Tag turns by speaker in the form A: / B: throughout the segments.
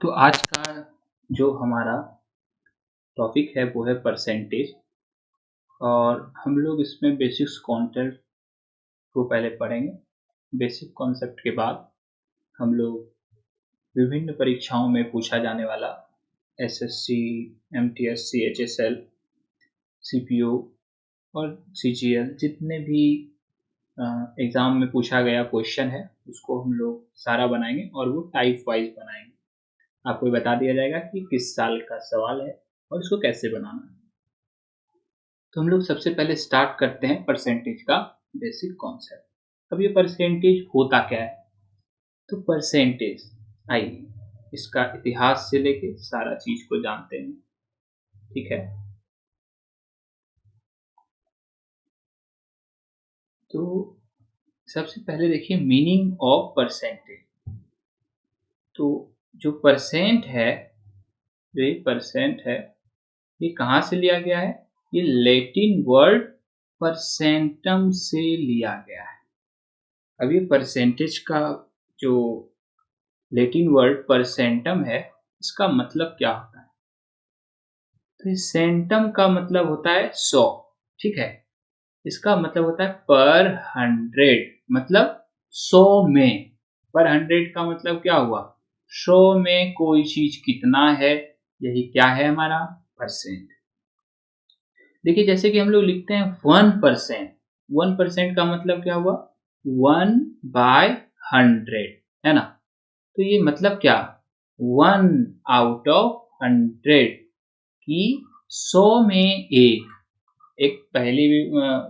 A: तो आज का जो हमारा टॉपिक है वो है परसेंटेज। और हम लोग इसमें बेसिक्स कॉन्सेप्ट को पहले पढ़ेंगे। बेसिक कॉन्सेप्ट के बाद हम लोग विभिन्न परीक्षाओं में पूछा जाने वाला एसएससी, एमटीएस, सीएचएसएल, सीपीओ और सीजीएल जितने भी एग्ज़ाम में पूछा गया क्वेश्चन है उसको हम लोग सारा बनाएंगे और वो टाइप वाइज बनाएंगे। आपको बता दिया जाएगा कि किस साल का सवाल है और इसको कैसे बनाना है। तो हम लोग सबसे पहले स्टार्ट करते हैं परसेंटेज का बेसिक कॉन्सेप्ट। अब ये परसेंटेज होता क्या है? तो परसेंटेज, आइए इसका इतिहास से लेके सारा चीज को जानते हैं। ठीक है, तो सबसे पहले देखिए मीनिंग ऑफ परसेंटेज। तो जो परसेंट है, जो ये परसेंट है, ये कहाँ से लिया गया है? ये लैटिन वर्ड परसेंटम से लिया गया है। अब ये परसेंटेज का जो लैटिन वर्ड परसेंटम है, इसका मतलब क्या होता है? तो सेंटम का मतलब होता है 100। ठीक है, इसका मतलब होता है पर 100, मतलब 100 में। पर 100 का मतलब क्या हुआ? 100 में कोई चीज कितना है, यही क्या है हमारा परसेंट। देखिए जैसे कि हम लोग लिखते हैं 1%। 1% का मतलब क्या हुआ? 1/100, है ना? तो ये मतलब क्या? 1 आउट ऑफ 100 की 100 में एक पहली भी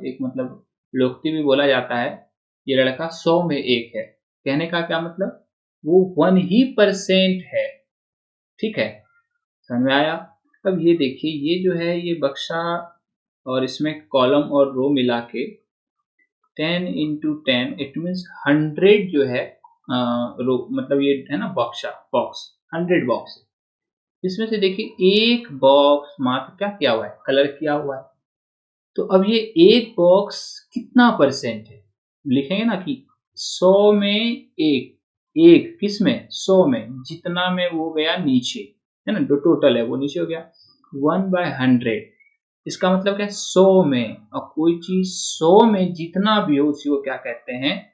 A: एक मतलब लोकोक्ति भी बोला जाता है, ये लड़का 100 में एक है। कहने का क्या मतलब? वो 1% है। ठीक है, समझ में आया? अब ये देखिए, ये जो है ये बक्सा और इसमें कॉलम और रो मिला के 10 into 10, इट मीन्स 100 जो है रो, मतलब ये है ना बॉक्स 100 बॉक्स। इसमें से देखिए एक बॉक्स मात्र क्या किया हुआ है? कलर किया हुआ है। तो अब ये एक बॉक्स कितना परसेंट है? लिखेंगे ना कि 100 में एक। एक किस में? 100 में। जितना में वो गया नीचे, है ना, जो टोटल है वो नीचे हो गया। 1/100, इसका मतलब क्या है? 100 में। और कोई चीज 100 में जितना भी हो उसी को क्या कहते हैं?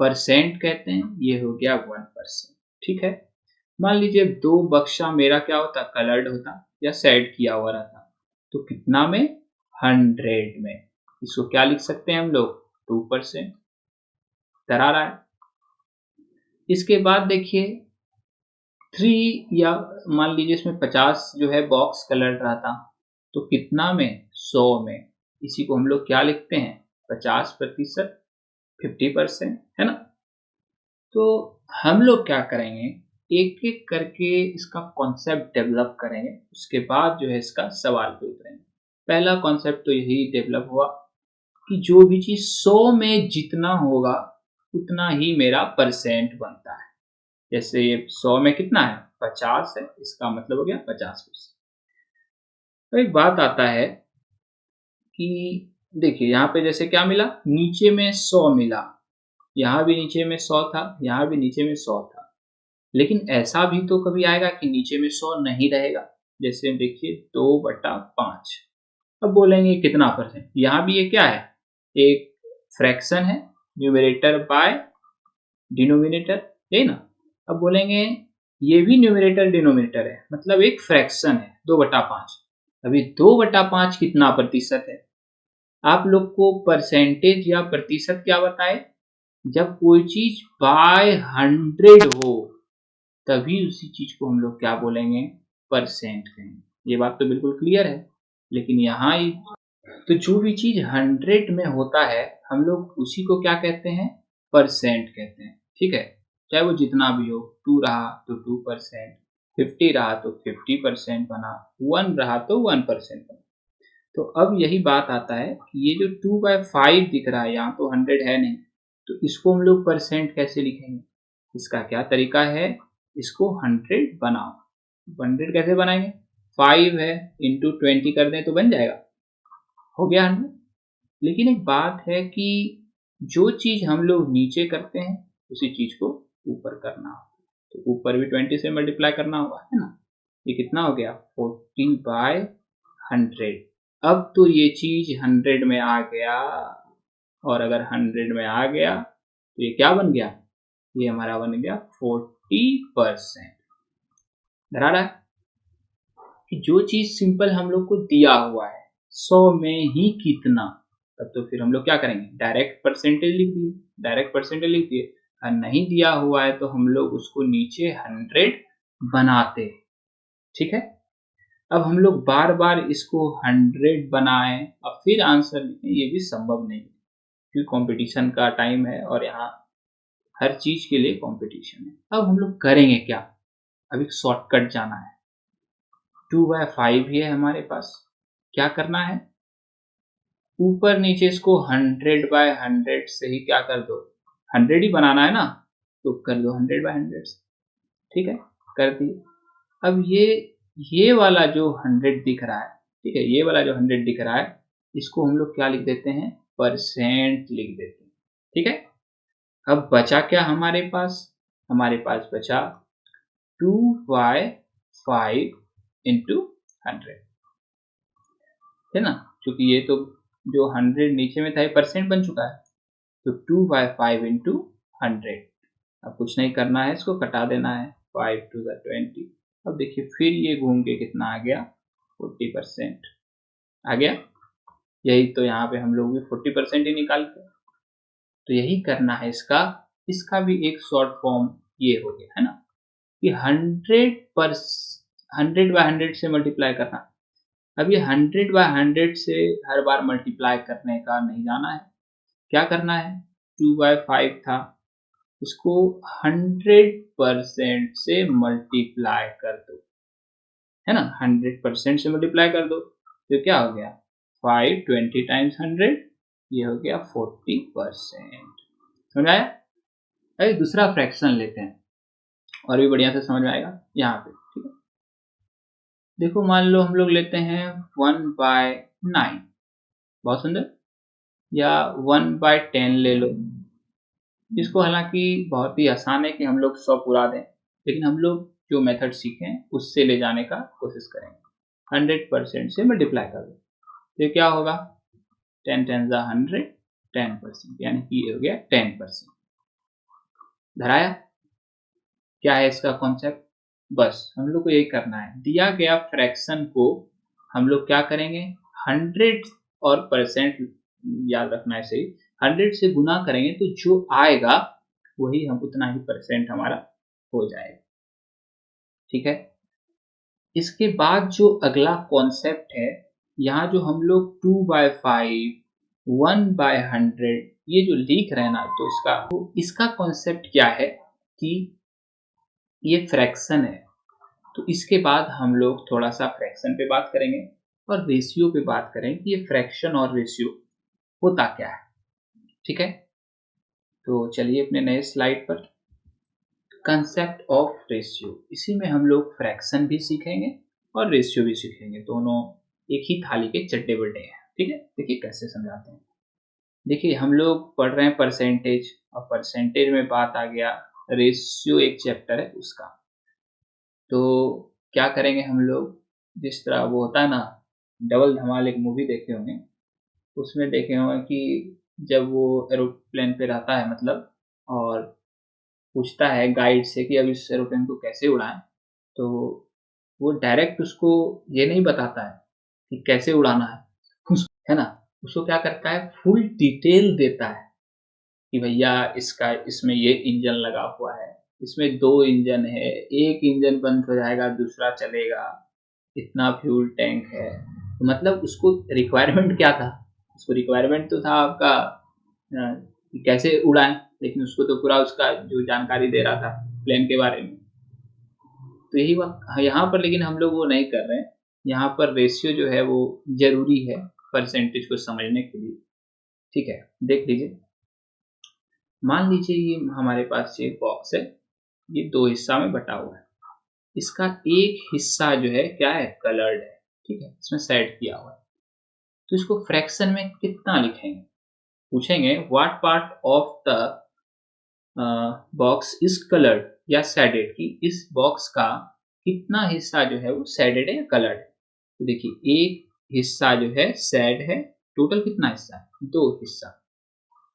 A: परसेंट कहते हैं। ये हो गया 1%। ठीक है, मान लीजिए दो बक्सा मेरा क्या होता? कलर्ड होता या सेट किया हुआ रहता, तो कितना में? 100 में। इसको क्या लिख सकते हैं हम लोग? 2%। डरा रहा है? इसके बाद देखिए 3, या मान लीजिए इसमें 50 जो है बॉक्स कलर्ड रहता, तो कितना में? 100 में। इसी को हम लोग क्या लिखते हैं? 50%, 50%, है ना? तो हम लोग क्या करेंगे, एक एक करके इसका कॉन्सेप्ट डेवलप करेंगे, उसके बाद जो है इसका सवाल पे उतरेंगे। पहला कॉन्सेप्ट तो यही डेवलप हुआ कि जो भी चीज 100 में जितना होगा उतना ही मेरा परसेंट बनता है। जैसे ये 100 में कितना है? 50 है, इसका मतलब हो गया 50%। तो एक बात आता है कि देखिए यहाँ पे जैसे क्या मिला, नीचे में 100 मिला, यहाँ भी नीचे में 100 था, यहाँ भी नीचे में 100 था। लेकिन ऐसा भी तो कभी आएगा कि नीचे में 100 नहीं रहेगा। जैसे देखिए 2/5। अब बोलेंगे कितना परसेंट? यहाँ भी ये क्या है? एक फ्रैक्शन है, न्यूमरेटर बाय डिनोमिनेटर, यही ना? अब बोलेंगे ये भी न्यूमरेटर डिनोमिनेटर है, मतलब एक फ्रैक्शन है 2/5। अभी 2/5 कितना प्रतिशत है? आप लोग को परसेंटेज या प्रतिशत क्या बताए? जब कोई चीज बाय 100 हो तभी उसी चीज को हम लोग क्या बोलेंगे? परसेंट कहेंगे। ये बात तो बिल्कुल क्लियर है। लेकिन यहाँ तो जो भी चीज 100 में होता है हम लोग उसी को क्या कहते हैं? परसेंट कहते हैं। ठीक है, चाहे वो जितना भी हो। 2 रहा तो 2%, 50 रहा तो 50% बना, 1 रहा तो 1% बना। तो अब यही बात आता है कि ये जो 2/5 दिख रहा है, यहाँ तो 100 है नहीं, तो इसको हम लोग परसेंट कैसे लिखेंगे? इसका क्या तरीका है? इसको 100 बनाओ। 100 कैसे बनाएंगे? 5 है, इंटू 20 कर दें तो बन जाएगा, हो गया 100। लेकिन एक बात है कि जो चीज हम लोग नीचे करते हैं उसी चीज को ऊपर करना। तो ऊपर भी 20 से मल्टीप्लाई करना होगा, है ना। ये कितना हो गया 40/100। अब तो ये चीज 100 में आ गया, और अगर 100 में आ गया तो ये क्या बन गया, ये हमारा बन गया 40%। धरा रहा है कि जो चीज सिंपल हम लोग को दिया हुआ है 100 में ही कितना, तब तो फिर हम लोग क्या करेंगे, डायरेक्ट परसेंटेज लिख दिए, डायरेक्ट परसेंटेज लिख दिए। और नहीं दिया हुआ है तो हम लोग उसको नीचे 100 बनाते, ठीक है। अब हम लोग बार बार इसको 100 बनाएं और फिर आंसर लिखें, ये भी संभव नहीं, क्योंकि कंपटीशन का टाइम है और यहाँ हर चीज के लिए कंपटीशन है। अब हम लोग करेंगे क्या, अब एक शॉर्टकट जाना है। 2/5 ही है हमारे पास, क्या करना है, ऊपर नीचे इसको 100/100 से ही क्या कर दो, 100 ही बनाना है ना, तो कर दो 100/100 से, ठीक है, कर दिए। अब ये वाला जो 100 दिख रहा है, ठीक है, ये वाला जो 100 दिख रहा है, इसको हम लोग क्या लिख देते हैं, परसेंट लिख देते हैं, ठीक है। अब बचा क्या हमारे पास, हमारे पास बचा 2/5 इंटू 100, है ना, क्योंकि ये तो जो 100 नीचे में था ये परसेंट बन चुका है, तो 2/5 इंटू 100। अब कुछ नहीं करना है, इसको कटा देना है, 5 to the 20। अब देखिए फिर ये घूम के कितना आ गया, 40% आ गया। यही तो यहाँ पे हम लोग भी 40% ही निकालते हैं, तो यही करना है इसका। इसका भी एक शॉर्ट फॉर्म ये हो गया, है ना, कि 100/100 से मल्टीप्लाई करना। अब ये 100/100 से हर बार मल्टीप्लाई करने का नहीं जाना है, क्या करना है, 2/5 था, इसको 100% से मल्टीप्लाई कर दो, है ना, 100% से मल्टीप्लाई कर दो, तो क्या हो गया 5 20 टाइम्स 100, ये हो गया 40%। समझ आया। अरे दूसरा फ्रैक्शन लेते हैं और भी बढ़िया से समझ में आएगा यहाँ पे, ठीक है। देखो मान लो हम लोग लेते हैं 1/9, बहुत सुंदर, या 1/10 ले लो। इसको हालांकि बहुत ही आसान है कि हम लोग 100 पूरा दें, लेकिन हम लोग जो मेथड सीखें उससे ले जाने का कोशिश करेंगे। 100% से मल्टीप्लाई कर दो, तो क्या होगा 10 10 100, 10%, यानी कि ये हो गया 10%। धराया, क्या है इसका कॉन्सेप्ट, बस हम लोग को यही करना है, दिया गया फ्रैक्शन को हम लोग क्या करेंगे, 100 और परसेंट याद रखना है सही, 100 से गुना करेंगे तो जो आएगा वही हम उतना ही परसेंट हमारा हो जाएगा, ठीक है। इसके बाद जो अगला कॉन्सेप्ट है, यहाँ जो हम लोग 2/5 1/100 ये जो लिख रहे हैं ना, तो इसका कॉन्सेप्ट क्या है कि ये फ्रैक्शन है। तो इसके बाद हम लोग थोड़ा सा फ्रैक्शन पे बात करेंगे और रेशियो पे बात करेंगे कि ये फ्रैक्शन और रेशियो होता क्या है, ठीक है। तो चलिए अपने नए स्लाइड पर, कंसेप्ट ऑफ रेशियो, इसी में हम लोग फ्रैक्शन भी सीखेंगे और रेशियो भी सीखेंगे, दोनों एक ही थाली के चट्टे बट्टे हैं, ठीक है। देखिए कैसे समझाते हैं। देखिए हम लोग पढ़ रहे हैं परसेंटेज, और परसेंटेज में बात आ गया रेशियो, एक चैप्टर है उसका। तो क्या करेंगे हम लोग, जिस तरह वो होता है ना, डबल धमाल एक मूवी देखे होंगे, उसमें देखे होंगे कि जब वो एरोप्लेन पे रहता है मतलब, और पूछता है गाइड से कि अब इस एरोप्लेन को कैसे उड़ाएं, तो वो डायरेक्ट उसको ये नहीं बताता है कि कैसे उड़ाना है, है ना, उसको क्या करता है फुल डिटेल देता है कि भैया इसमें ये इंजन लगा हुआ है, इसमें 2 इंजन है, एक इंजन बंद हो जाएगा दूसरा चलेगा, इतना फ्यूल टैंक है। तो मतलब उसको रिक्वायरमेंट क्या था, उसको रिक्वायरमेंट तो था आपका कि कैसे उड़ाएं, लेकिन उसको तो पूरा उसका जो जानकारी दे रहा था प्लेन के बारे में। तो यही बात यहाँ पर, लेकिन हम लोग वो नहीं कर रहे हैं, यहाँ पर रेशियो जो है वो जरूरी है परसेंटेज को समझने के लिए, ठीक है। देख लीजिए, मान लीजिए ये हमारे पास ये बॉक्स है, ये 2 हिस्सा में बटा हुआ है, इसका एक हिस्सा जो है क्या है, कलर्ड है, ठीक है, इसमें सेट किया हुआ है। तो इसको फ्रैक्शन में कितना लिखेंगे, पूछेंगे what part of the box is coloured, या सैडेड कि इस बॉक्स का कितना हिस्सा जो है वो सैडेड है या कलर्ड है। तो देखिए एक हिस्सा जो है सैड है, टोटल कितना हिस्सा है, 2 हिस्सा,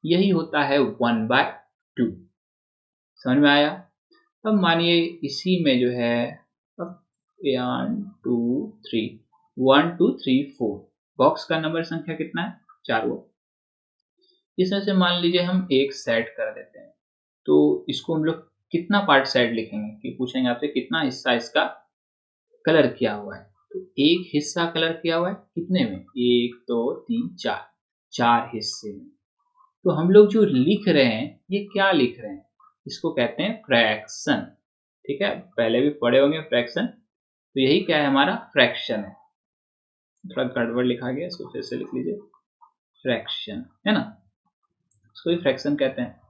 A: यही होता है 1/2। समझ में आया। अब मानिए इसी में जो है 1 2 3 1 2 3 4 बॉक्स का नंबर संख्या कितना है, 4 वो। इसमें से मान लीजिए हम एक सेट कर देते हैं, तो इसको हम लोग कितना पार्ट सेट लिखेंगे कि पूछेंगे आपसे कितना हिस्सा इसका कलर किया हुआ है। तो एक हिस्सा कलर किया हुआ है कितने में, 1 2 3 4, 4 हिस्से में। तो हम लोग जो लिख रहे हैं ये क्या लिख रहे हैं, इसको कहते हैं फ्रैक्शन। ठीक है, पहले भी पढ़े होंगे फ्रैक्शन। तो यही क्या है, हमारा फ्रैक्शन है। थोड़ा गड़बड़ लिखा गया, इसको फिर से लिख लीजिए, फ्रैक्शन है ना, इसको भी फ्रैक्शन कहते हैं।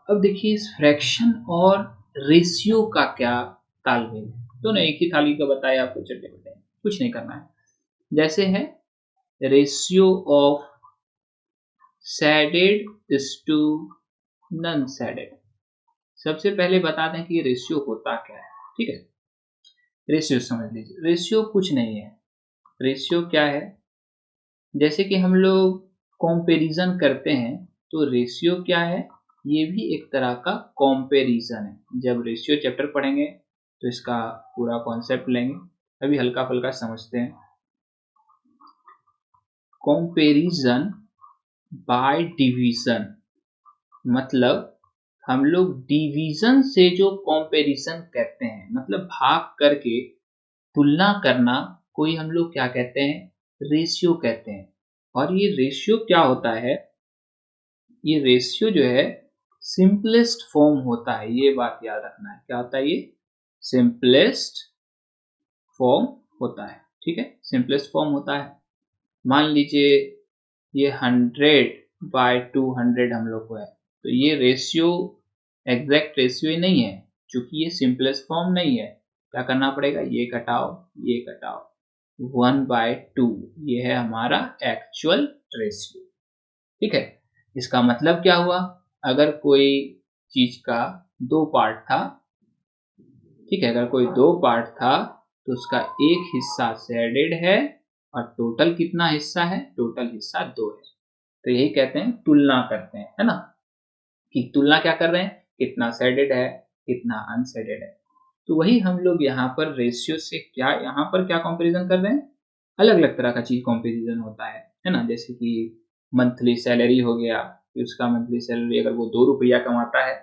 A: अब देखिए इस फ्रैक्शन और रेशियो का क्या तालमेल है, दोनों एक ही थाली का बताया आपको, चट्टे बट्टे कुछ नहीं करना है। जैसे है ratio of shaded is to non shaded. सबसे पहले बता दें कि रेशियो होता क्या है। ठीक है, रेशियो समझ लीजिए, रेशियो कुछ नहीं है। रेशियो क्या है, जैसे कि हम लोग कंपैरिजन करते हैं, तो रेशियो क्या है, ये भी एक तरह का कंपैरिजन है। जब रेशियो चैप्टर पढ़ेंगे तो इसका पूरा कॉन्सेप्ट लेंगे, अभी हल्का फुल्का समझते हैं। कंपैरिजन बाय डिवीजन, मतलब हम लोग डिवीजन से जो कंपैरिजन करते हैं, मतलब भाग करके तुलना करना, कोई हम लोग क्या कहते हैं, रेशियो कहते हैं। और ये रेशियो क्या होता है, ये रेशियो जो है सिंपलेस्ट फॉर्म होता है, ये बात याद रखना है। क्या होता है ये, सिंपलेस्ट फॉर्म होता है। ठीक है, सिंपलेस्ट फॉर्म होता है। मान लीजिए ये 100/200 हम लोग को है, तो ये रेशियो एग्जैक्ट रेशियो नहीं है, क्योंकि ये सिंपलेस्ट फॉर्म नहीं है। क्या करना पड़ेगा, ये कटाओ ये कटाओ, 1/2 ये है हमारा एक्चुअल रेशियो। ठीक है, इसका मतलब क्या हुआ, अगर कोई चीज का 2 पार्ट था, ठीक है, अगर कोई 2 पार्ट था तो उसका एक हिस्सा शेडेड है और टोटल कितना हिस्सा है, टोटल हिस्सा 2 है। तो यही कहते हैं तुलना करते हैं, है ना, कि तुलना क्या कर रहे हैं, कितना शेडेड है कितना अनशेडेड है। तो वही हम लोग यहाँ पर रेशियो से क्या, यहाँ पर क्या कंपैरिजन कर रहे हैं, अलग अलग तरह का चीज कंपैरिजन होता है ना। जैसे कि मंथली सैलरी हो गया, कि उसका मंथली सैलरी अगर वो 2 रुपया कमाता है,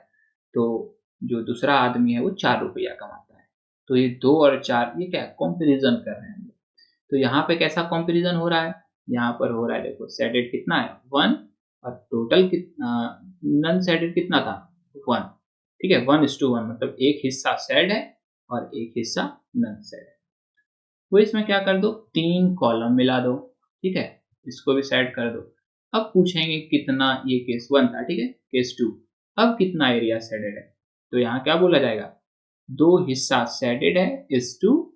A: तो जो दूसरा आदमी है वो 4 रुपया कमाता है, तो ये 2 और 4 ये क्या कंपैरिजन कर रहे हैं। तो यहाँ पे कैसा कंपैरिजन हो रहा है, यहाँ पर हो रहा है, देखो सैडेड कितना है 1 और टोटल कितना, नॉन सैडेड कितना था 1। ठीक है, 1:1, मतलब एक हिस्सा सैड है और एक हिस्सा नॉन सैड है। वो इसमें क्या कर दो, 3 कॉलम मिला दो। ठीक है, इसको भी सेट कर दो। अब पूछेंगे कितना, ये केस 1 था, ठीक है, केस 2, अब कितना एरिया शेडेड है। तो यहाँ क्या बोला जाएगा, 2 हिस्सा शेडेड है इस टू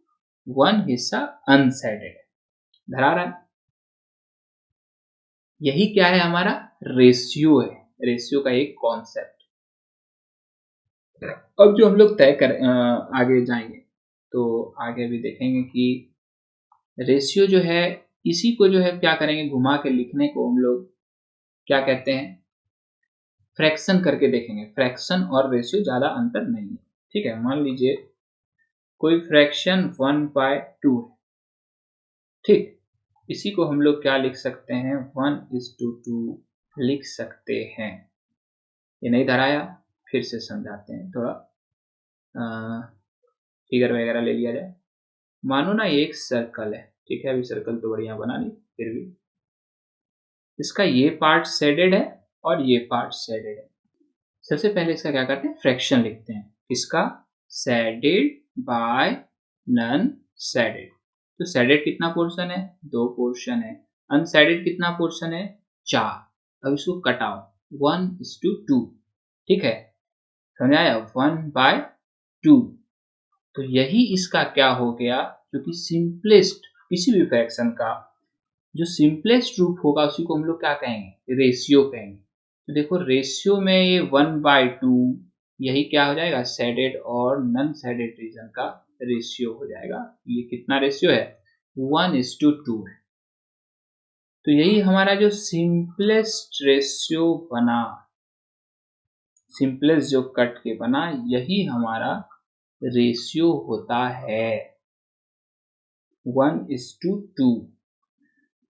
A: 1 हिस्सा अनशेडेड है। धरा रहा है, यही क्या है, हमारा रेशियो है, रेशियो का एक कॉन्सेप्ट। अब जो हम लोग तय कर आगे जाएंगे तो आगे भी देखेंगे कि रेशियो जो है, इसी को जो है क्या करेंगे, घुमा के लिखने को हम लोग क्या कहते हैं, फ्रैक्शन करके देखेंगे। फ्रैक्शन और रेशियो ज्यादा अंतर नहीं है। ठीक है, मान लीजिए कोई फ्रैक्शन 1/2 है, ठीक, इसी को हम लोग क्या लिख सकते हैं, 1:2 लिख सकते हैं। ये नहीं धराया, फिर से समझाते हैं, थोड़ा फिगर वगैरह ले लिया जाए। मानो ना ये एक सर्कल है, ठीक है, अभी सर्कल तो बढ़िया बना नहीं, फिर भी इसका ये पार्ट शेडेड है और ये पार्ट शेडेड है। सबसे पहले इसका क्या करते हैं, फ्रैक्शन लिखते हैं, इसका शेडेड बाय नॉन शेडेड। तो शेडेड कितना पोर्शन है, 2 पोर्शन है, अनशेडेड कितना पोर्शन है, 4। अब इसको कटाओ, 1:2। ठीक है, समझ आया, 1/2। तो यही इसका क्या हो गया, क्योंकि सिंपलेस्ट किसी भी फ्रैक्शन का जो सिंपलेस्ट रूप होगा उसी को हम लोग क्या कहेंगे, रेशियो कहेंगे। तो देखो रेशियो में ये 1/2 यही क्या हो जाएगा, शेडेड और नॉन शेडेड रीजन का रेशियो हो जाएगा। ये कितना रेशियो है, 1:2 है। तो यही हमारा जो सिंपलेस्ट रेशियो बना, सिंपलेस्ट जो कट के बना, यही हमारा रेशियो होता है 1:2।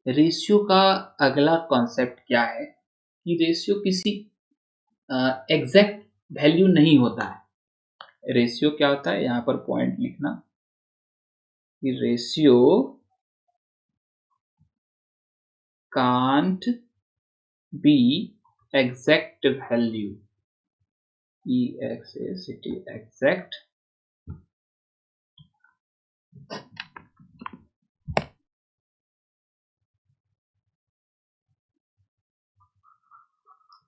A: रेशियो का अगला कॉन्सेप्ट क्या है कि रेशियो किसी एग्जैक्ट वैल्यू नहीं होता है। रेशियो क्या होता है, यहां पर पॉइंट लिखना कि ratio can't be exact value, exact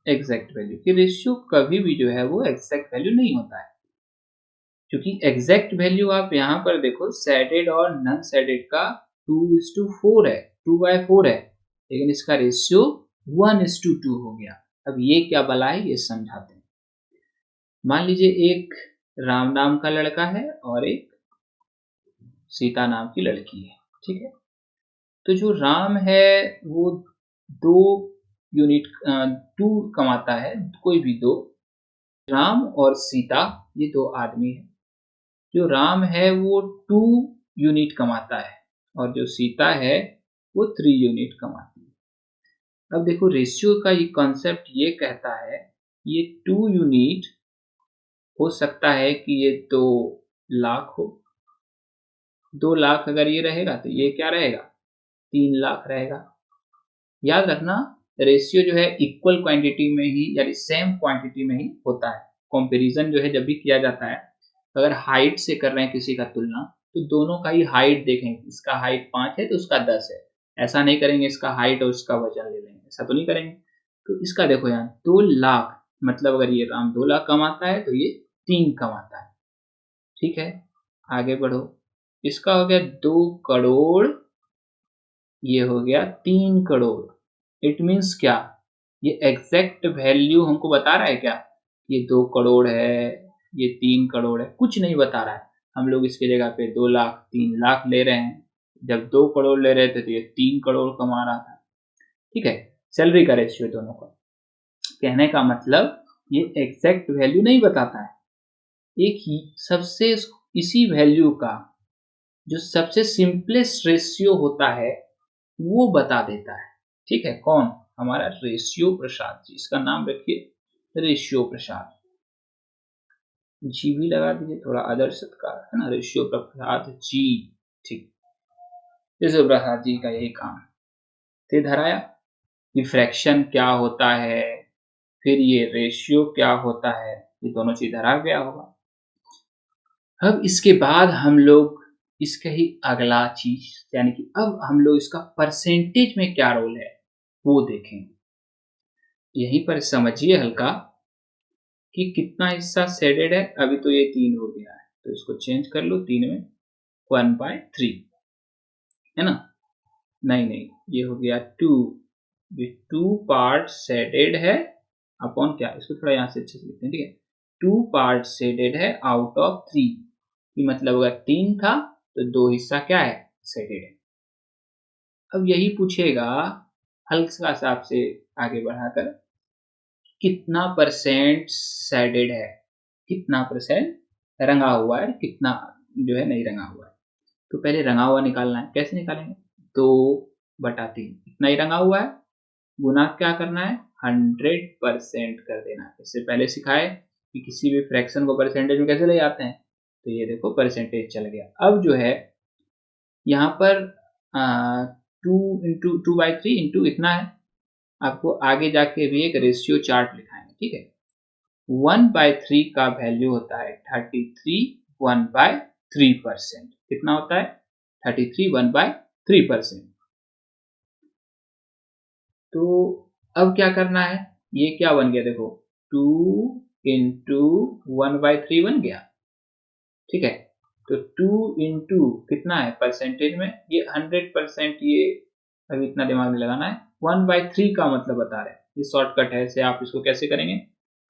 A: exact value कि रेशियो कभी भी जो है वो एग्जैक्ट वैल्यू नहीं होता है, क्योंकि एग्जैक्ट वैल्यू आप यहाँ पर देखो शेडेड और नॉन शेडेड का 2:4 है, 2/4 है, लेकिन इसका रेशियो 1:2 हो गया। अब ये क्या बला है ये समझाते हैं। मान लीजिए एक राम नाम का लड़का है और एक सीता नाम की लड़की है, ठीक है। तो जो राम है वो 2 कमाता है, कोई भी 2, राम और सीता ये 2 आदमी है। जो राम है वो 2 यूनिट कमाता है और जो सीता है वो 3 यूनिट कमाती है। अब देखो रेशियो का ये कॉन्सेप्ट ये कहता है ये 2 यूनिट हो सकता है कि ये 2 लाख हो, 2 लाख अगर ये रहेगा तो ये क्या रहेगा, 3 लाख रहेगा। याद रखना रेशियो जो है इक्वल क्वांटिटी में ही यानी सेम क्वांटिटी में ही होता है। कंपैरिजन जो है जब भी किया जाता है, अगर हाइट से कर रहे हैं किसी का तुलना, तो दोनों का ही हाइट देखेंगे, इसका हाइट 5 है तो उसका 10 है, ऐसा नहीं करेंगे इसका हाइट और उसका वजन ले लेंगे, ऐसा तो नहीं करेंगे। तो इसका देखो यहाँ 2 लाख मतलब अगर ये राम 2 लाख कमाता है तो ये 3 कमाता है, ठीक है। आगे बढ़ो, इसका हो गया 2 करोड़, ये हो गया 3 करोड़। इट मीन्स क्या, ये एग्जैक्ट वैल्यू हमको बता रहा है क्या, ये 2 करोड़ है, ये 3 करोड़ है, कुछ नहीं बता रहा है। हम लोग इसके जगह पे 2 लाख 3 लाख ले रहे हैं, जब 2 करोड़ ले रहे थे तो ये 3 करोड़ कमा रहा था, ठीक है। सैलरी का रेशियो दोनों का, कहने का मतलब ये एग्जैक्ट वैल्यू नहीं बताता है, एक ही सबसे इसी वैल्यू का जो सबसे सिंपलेस्ट रेशियो होता है वो बता देता है, ठीक है। कौन, हमारा रेशियो प्रसाद जी, इसका नाम रखिए रेशियो प्रसाद, जी भी लगा दीजिए, थोड़ा आदर सत्कार है ना, रेशियो प्रसाद जी, ठीक। रेशियो प्रसाद जी का यही काम थे धराया कि फ्रैक्शन क्या होता है, फिर ये रेशियो क्या होता है, ये दोनों चीज धरा गया होगा। अब इसके बाद हम लोग इसका ही अगला चीज यानी कि अब हम लोग इसका परसेंटेज में क्या रोल है वो देखें। यहीं पर समझिए हल्का कि कितना हिस्सा शेडेड है, अभी तो ये 3 हो गया है तो इसको चेंज कर लो 3 में, 1/3 है ना, नहीं ये हो गया 2, ये 2 पार्ट शेडेड है अपॉन क्या, इसको थोड़ा यहाँ से अच्छे से लिखते हैं, ठीक है। 2 पार्ट शेडेड है आउट ऑफ 3, मतलब अगर 3 था तो 2 हिस्सा क्या है, शेडेड है। अब यही पूछेगा हल्का सा आपसे आगे बढ़ाकर कितना परसेंट शेडेड है, कितना परसेंट रंगा हुआ है, कितना जो है नहीं रंगा हुआ है। तो पहले रंगा हुआ निकालना है, कैसे निकालेंगे, 2/3 इतना ही रंगा हुआ है, गुना क्या करना है 100% कर देना है। इससे पहले सिखाए कि किसी भी फ्रैक्शन को परसेंटेज में कैसे ले जाते हैं, तो ये देखो परसेंटेज चल गया। अब जो है यहाँ पर 2/3 इंटू इतना है, आपको आगे जाके भी एक रेशियो चार्ट लिखाएंगे, ठीक है। 1/3 का वैल्यू होता है 33 1/3%, कितना होता है 33 1/3%। तो अब क्या करना है, ये क्या बन गया देखो 2 इंटू 1/3 बन गया, ठीक है। तो 2 इंटू कितना है परसेंटेज में, ये 100%, ये अभी इतना दिमाग में लगाना है। 1/3 का मतलब बता रहे हैं, ये शॉर्टकट है, से आप इसको कैसे करेंगे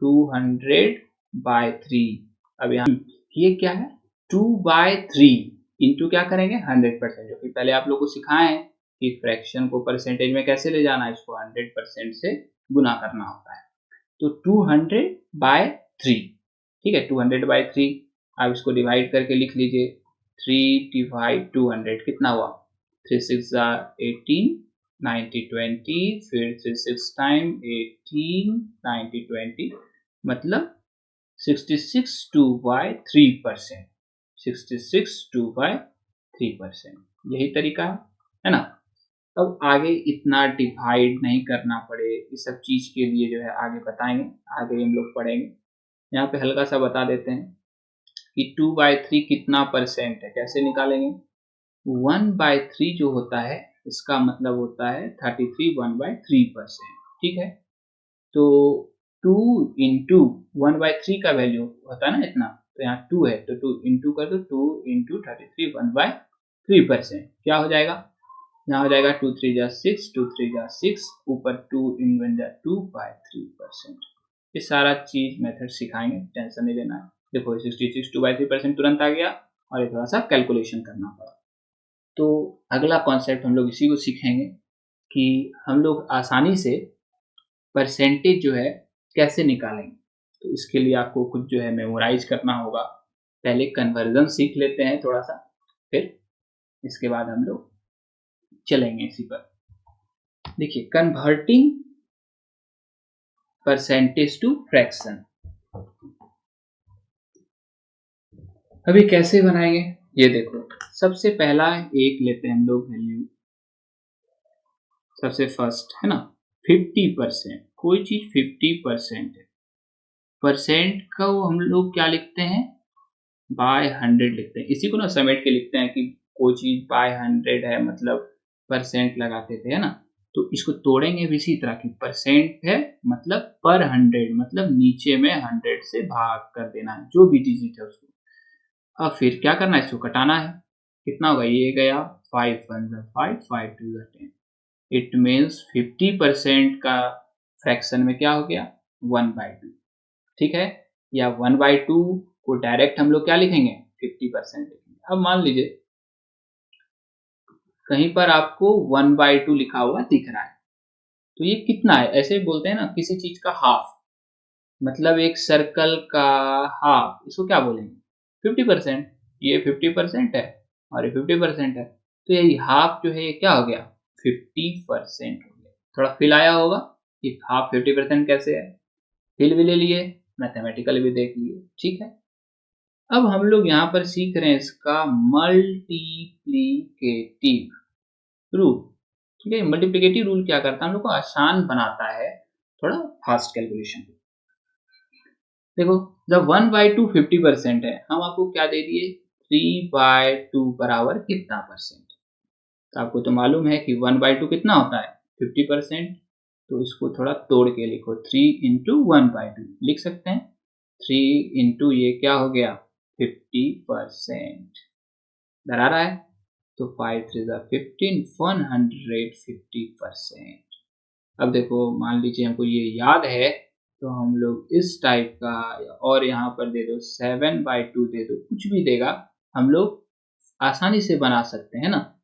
A: 200 2/3। अब यहाँ ये क्या है 2/3 इंटू क्या करेंगे 100%, जो कि पहले आप लोग को सिखाए हैं कि फ्रैक्शन को परसेंटेज में कैसे ले जाना है, इसको 100% से गुना करना होता है। तो 200/3, ठीक है 200/3। आप इसको डिवाइड करके लिख लीजिए 3 डिवाइड 200 कितना हुआ 3 6 18 90 20, फिर 3 6 टाइम 18 90 20, मतलब 66 2/3%, 66 2/3%, यही तरीका है ना। अब आगे इतना डिवाइड नहीं करना पड़े इस सब चीज के लिए जो है आगे बताएंगे, आगे हम लोग पढ़ेंगे। यहाँ पे हल्का सा बता देते हैं कि 2/3 कितना परसेंट है, कैसे निकालेंगे। 1/3 जो होता है इसका मतलब होता है 33 1/3%, ठीक है। तो 2 इंटू 1/3 का वैल्यू होता है ना इतना, तो यहाँ 2 है तो 2 इंटू कर दो, 2 इंटू 33 1/3%, क्या हो जाएगा, यहाँ हो जाएगा 2 3 जा 6, 2 3 जा 6, ऊपर 2 इन 1 जा 2/3%। ये सारा चीज मेथड सिखाएंगे, टेंशन नहीं लेना है। देखो 66 2/3% तुरंत आ गया और ये थोड़ा सा कैलकुलेशन करना पड़ा। तो अगला कॉन्सेप्ट हम लोग इसी को सीखेंगे कि हम लोग आसानी से परसेंटेज जो है कैसे निकालेंगे। तो इसके लिए आपको कुछ जो है मेमोराइज करना होगा। पहले कन्वर्जन सीख लेते हैं थोड़ा सा, फिर इसके बाद हम लोग चलेंगे इसी पर। देखिए कन्वर्टिंग परसेंटेज टू फ्रैक्शन, अभी कैसे बनाएंगे ये देखो। सबसे पहला एक लेते हैं हम लोग वैल्यू, सबसे फर्स्ट है ना 50%, कोई चीज 50% है, परसेंट को हम लोग क्या लिखते हैं बाय 100 लिखते हैं। इसी को ना समेट के लिखते हैं कि कोई चीज बाय 100 है मतलब परसेंट लगाते थे, है ना। तो इसको तोड़ेंगे भी इसी तरह की, परसेंट है मतलब पर 100, मतलब नीचे में 100 से भाग कर देना है जो भी डिजिट है उसको। अब फिर क्या करना है, इसको कटाना है। कितना होगा, ये गया 5 1 5 5 2 10, इट मीन्स 50% का फ्रैक्शन में क्या हो गया 1/2, ठीक है। या 1/2 को डायरेक्ट हम लोग क्या लिखेंगे 50% लिखेंगे। अब मान लीजिए कहीं पर आपको 1/2 लिखा हुआ दिख रहा है, तो ये कितना है, ऐसे बोलते हैं ना किसी चीज का हाफ, मतलब एक सर्कल का हाफ, इसको क्या बोलेंगे 50%। ये 50% है और ये 50% है, तो यही हाफ जो है ये क्या हो गया 50% हो गया। थोड़ा फील आया होगा कि हाफ 50% कैसे है, फील भी ले लिए, मैथमेटिकल भी देख लिए, ठीक है। अब हम लोग यहाँ पर सीख रहे हैं इसका मल्टीप्लीकेटिव रूल, ठीक है। मल्टीप्लीकेटिव रूल क्या करता है, हम लोग को आसान बनाता है थोड़ा फास्ट कैलकुलेशन। देखो जब 1/2 50% है, हम आपको क्या दे दिए 3/2 बराबर कितना परसेंट। तो आपको तो मालूम है कि 1/2 कितना होता है 50%, तो इसको थोड़ा तोड़ के लिखो 3 इंटू 1/2 लिख सकते हैं। 3 इंटू ये क्या हो गया 50%, डर आ रहा है, तो 5 3 15 150%। अब देखो मान लीजिए हमको ये याद है, तो हम लोग इस टाइप का, और यहाँ पर दे दो 7/2 दे दो, कुछ भी देगा हम लोग आसानी से बना सकते हैं ना।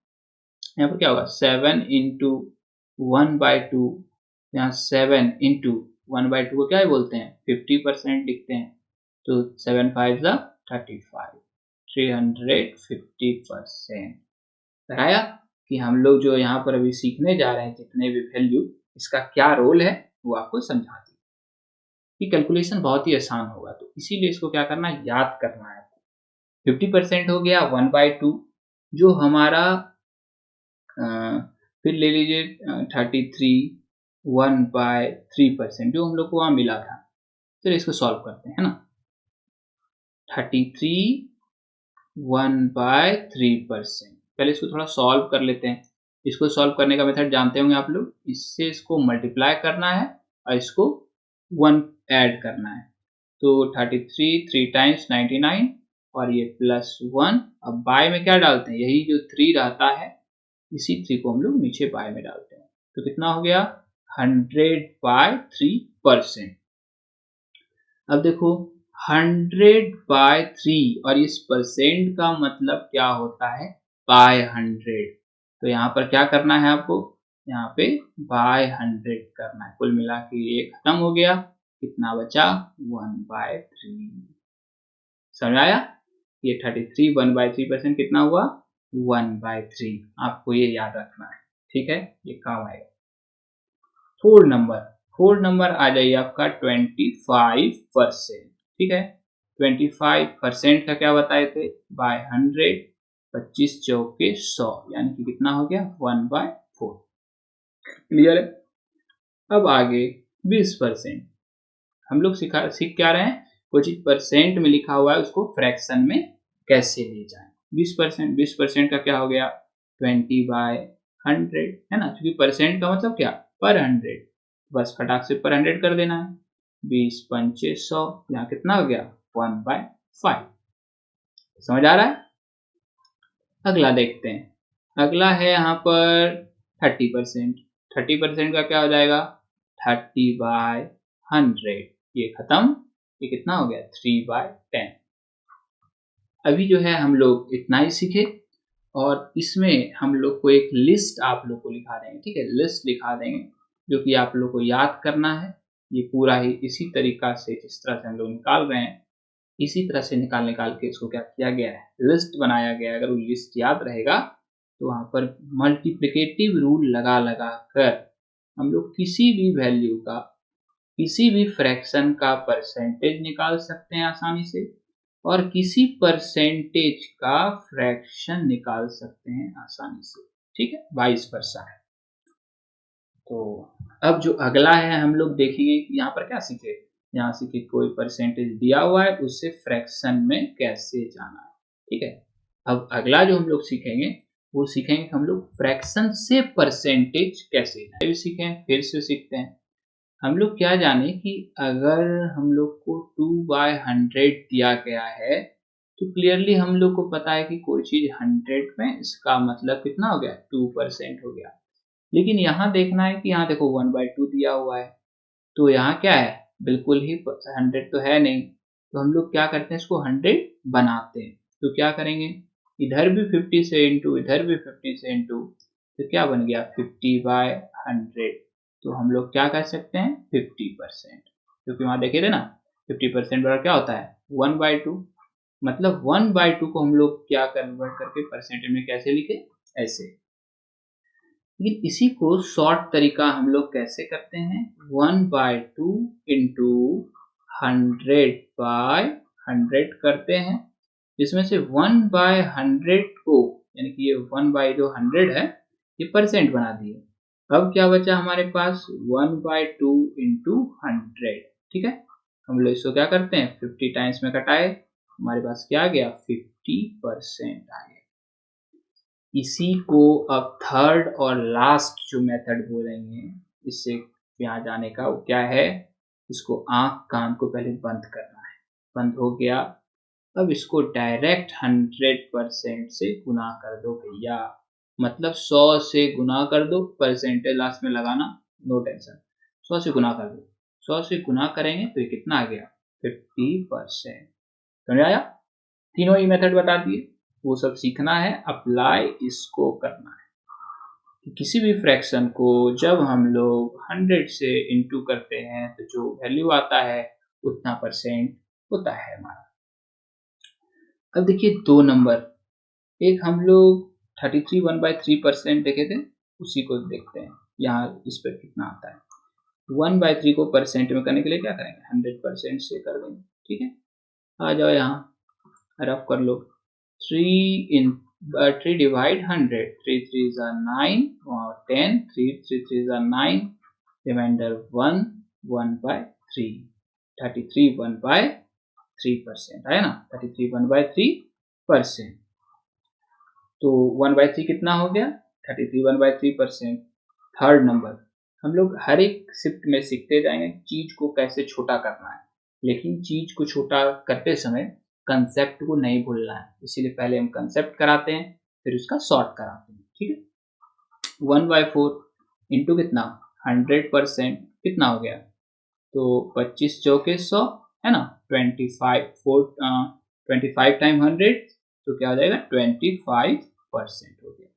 A: यहाँ पर क्या होगा 7 इंटू 1/2, यहाँ 7 इंटू 1/2 को क्या बोलते हैं 50% लिखते हैं, तो 7 5 35, 350%। बताया कि हम लोग जो यहाँ पर अभी सीखने जा रहे हैं जितने भी वैल्यू, इसका क्या रोल है वो आपको समझा दी कि कैलकुलेशन बहुत ही आसान होगा। तो इसीलिए इसको क्या करना है याद करना है। 50% हो गया 1/2, जो हमारा फिर ले लीजिए 33 1/3% जो हम लोग को वहां मिला था। चलिए इसको सॉल्व करते हैं ना। 33 1/3%, पहले इसको थोड़ा सॉल्व कर लेते हैं। इसको सॉल्व करने का मेथड जानते होंगे आप लोग, इससे इसको मल्टीप्लाई करना है और इसको 1 ऐड करना है। तो 33 3 टाइम्स 99 और ये +1, अब बाय में क्या डालते हैं, यही जो 3 रहता है इसी 3 को हम लोग नीचे बाय में डालते हैं, तो कितना हो गया 100/3%। अब देखो 100/3 और इस परसेंट का मतलब क्या होता है बाय 100। तो यहाँ पर क्या करना है आपको, यहाँ पे बाय 100 करना है। कुल मिला के ये खत्म हो गया, कितना बचा 1/3। समझ आया? ये 33 1/3% कितना हुआ 1/3। आपको ये याद रखना है, ठीक है, ये काम आएगा। फोर्थ नंबर आ जाइए आपका 25%, ठीक है। 25% का क्या बताए थे बाय 100, 25 चौके 100 यानी कि कितना हो गया 1/4। क्लियर है? अब आगे 20%। हम लोग सीख क्या रहे हैं, कोई चीज परसेंट में लिखा हुआ है उसको फ्रैक्शन में कैसे ले जाएं। 20% का क्या हो गया 20/100, है ना, क्योंकि परसेंट का मतलब क्या पर 100, बस फटाक से पर 100 कर देना है। 20 पंचे 100, यहाँ कितना हो गया 1/5। समझ आ रहा है? अगला देखते हैं, अगला है यहाँ पर 30%। 30% का क्या हो जाएगा 30/100, ये खत्म, ये कितना हो गया 3/10। अभी जो है हम लोग इतना ही सीखे और इसमें हम लोग को एक लिस्ट आप लोग को लिखा देंगे, ठीक है, लिस्ट लिखा देंगे जो कि आप लोग को याद करना है। ये पूरा ही इसी तरीका से जिस तरह से हम लोग निकाल रहे हैं इसी तरह से निकाल के इसको क्या किया गया है लिस्ट बनाया गया है। अगर वो लिस्ट याद रहेगा तो वहां पर मल्टीप्लिकेटिव रूल लगा कर हम लोग किसी भी वैल्यू का किसी भी फ्रैक्शन का परसेंटेज निकाल सकते हैं आसानी से और किसी परसेंटेज का फ्रैक्शन निकाल सकते हैं आसानी से, ठीक है, 22%। तो अब जो अगला है हम लोग देखेंगे कि यहाँ पर क्या सीखे, यहाँ सीखे कोई परसेंटेज दिया हुआ है उससे फ्रैक्शन में कैसे जाना है, ठीक है। अब अगला जो हम लोग सीखेंगे वो सीखेंगे हम लोग फ्रैक्शन से परसेंटेज कैसे जाए। सीखें फिर से सीखते हैं। हम लोग क्या जाने कि अगर हम लोग को 2/100 दिया गया है तो क्लियरली हम लोग को पता है कि कोई चीज 100 में इसका मतलब कितना हो गया 2% हो गया। लेकिन यहाँ देखना है कि यहाँ देखो 1/2 दिया हुआ है तो यहाँ क्या है बिल्कुल ही 100 तो है नहीं। तो हम लोग क्या करते हैं इसको 100 बनाते हैं। तो क्या करेंगे इधर भी 50 से इंटू इधर भी 50 से इंटू तो क्या बन गया 50/100। तो हम लोग क्या कर सकते हैं 50%, क्योंकि वहां देखे थे ना 50% बराबर क्या होता है 1/2। मतलब 1/2 को हम लोग क्या कन्वर्ट करके परसेंटेज में कैसे लिखे ऐसे। लेकिन इसी को शॉर्ट तरीका हम लोग कैसे करते हैं 1/2 इंटू 100/100 करते हैं, जिसमें से 1/100 को यानी कि ये 1/100 है ये परसेंट बना दिए। अब क्या बचा हमारे पास 1/2 इंटू 100, ठीक है। हम लोग इसको क्या करते हैं 50 टाइम्स में कटाए, हमारे पास क्या आ गया 50% आ गया। इसी को अब थर्ड और लास्ट जो मेथड बोलेंगे इससे यहाँ जाने का वो क्या है, इसको आंख कान को पहले बंद करना है। बंद हो गया, अब इसको डायरेक्ट 100% से गुना कर दो भैया। मतलब 100 से गुना कर दो, परसेंटेज लास्ट में लगाना नो टेंशन, 100 से गुना कर दो। 100 से गुना करेंगे तो ये कितना आ गया 50%। समझ आया? तीनों ही मेथड बता दिए, वो सब सीखना है, अप्लाई इसको करना है कि किसी भी फ्रैक्शन को जब हम लोग 100 से इंटू करते हैं तो जो वैल्यू आता है उतना परसेंट होता है हमारा। अब देखिए 2 नंबर, एक हम लोग 33 1/3% देखे थे, उसी को देखते हैं यहाँ इस पर कितना आता है। 1/3 को परसेंट में करने के लिए क्या करेंगे 100% से कर देंगे, ठीक है। आ जाओ यहाँ रफ कर लो, 3 divide 100, 3 3s are 9 और 10, 3 3s are 9, remainder 1, 1/3, 33 1/3% आया ना, 33 1/3%। तो 1/3 कितना हो गया 33 1/3%। थर्ड नंबर, हम लोग हर एक शिफ्ट में सीखते जाएंगे चीज को कैसे छोटा करना है, लेकिन चीज को छोटा करते समय कंसेप्ट को नहीं भूलना है, इसीलिए पहले हम कंसेप्ट कराते हैं फिर उसका सॉर्ट कराते हैं, ठीक है। 1/4 इंटू कितना 100% कितना हो गया, तो 25 चौके 100 है ना, 25 टाइम 100 तो क्या हो जाएगा 25% हो गया।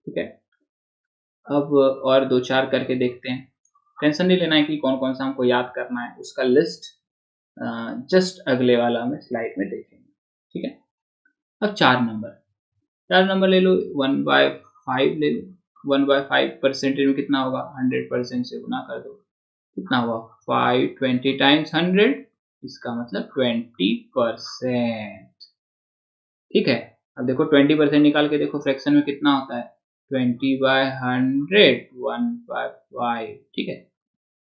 A: ठीक है, अब और 2-4 करके देखते हैं। टेंशन नहीं लेना है कि कौन कौन सा हमको याद करना है, उसका लिस्ट जस्ट अगले वाला में स्लाइड में देखेंगे। ठीक है, अब 4 नंबर ले लो, 1/5 ले लो। 1/5 परसेंटेज में कितना होगा, 100% से गुना कर दो, कितना हुआ 520 टाइम्स 100, इसका मतलब 20%। ठीक है, अब देखो 20% निकाल के देखो फ्रैक्शन में कितना होता है, 20/100 1/5। ठीक है,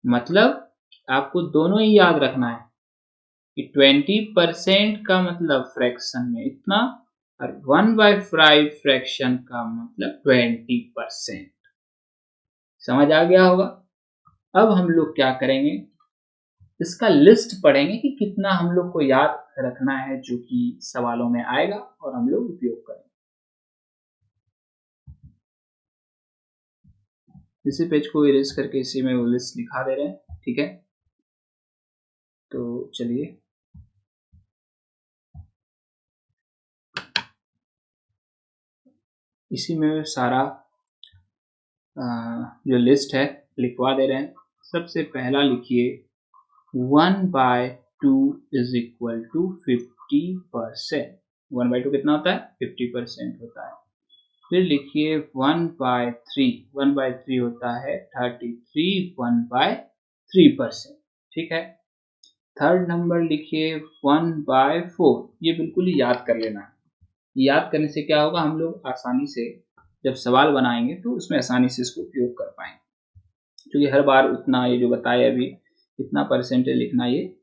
A: मतलब आपको दोनों ही याद रखना है कि 20% का मतलब फ्रैक्शन में इतना और 1/5 फ्रैक्शन का मतलब 20%। समझ आ गया होगा। अब हम लोग क्या करेंगे, इसका लिस्ट पढ़ेंगे कि कितना हम लोग को याद रखना है, जो कि सवालों में आएगा और हम लोग उपयोग करेंगे। इसी पेज को इरेज करके इसी में वो लिस्ट लिखा दे रहे हैं। ठीक है, तो चलिए इसी में सारा जो लिस्ट है लिखवा दे रहे हैं। सबसे पहला लिखिए 1/2 इज इक्वल टू 50%। 1/2 कितना होता है, 50% होता है। फिर लिखिए 1/3, 1/3 होता है 33 1/3%। ठीक है, थर्ड नंबर लिखिए 1/4, ये बिल्कुल ही याद कर लेना है। याद करने से क्या होगा, हम लोग आसानी से जब सवाल बनाएंगे तो उसमें आसानी से इसको उपयोग कर पाएंगे, क्योंकि हर बार उतना ये जो बताया अभी इतना परसेंटेज लिखना ये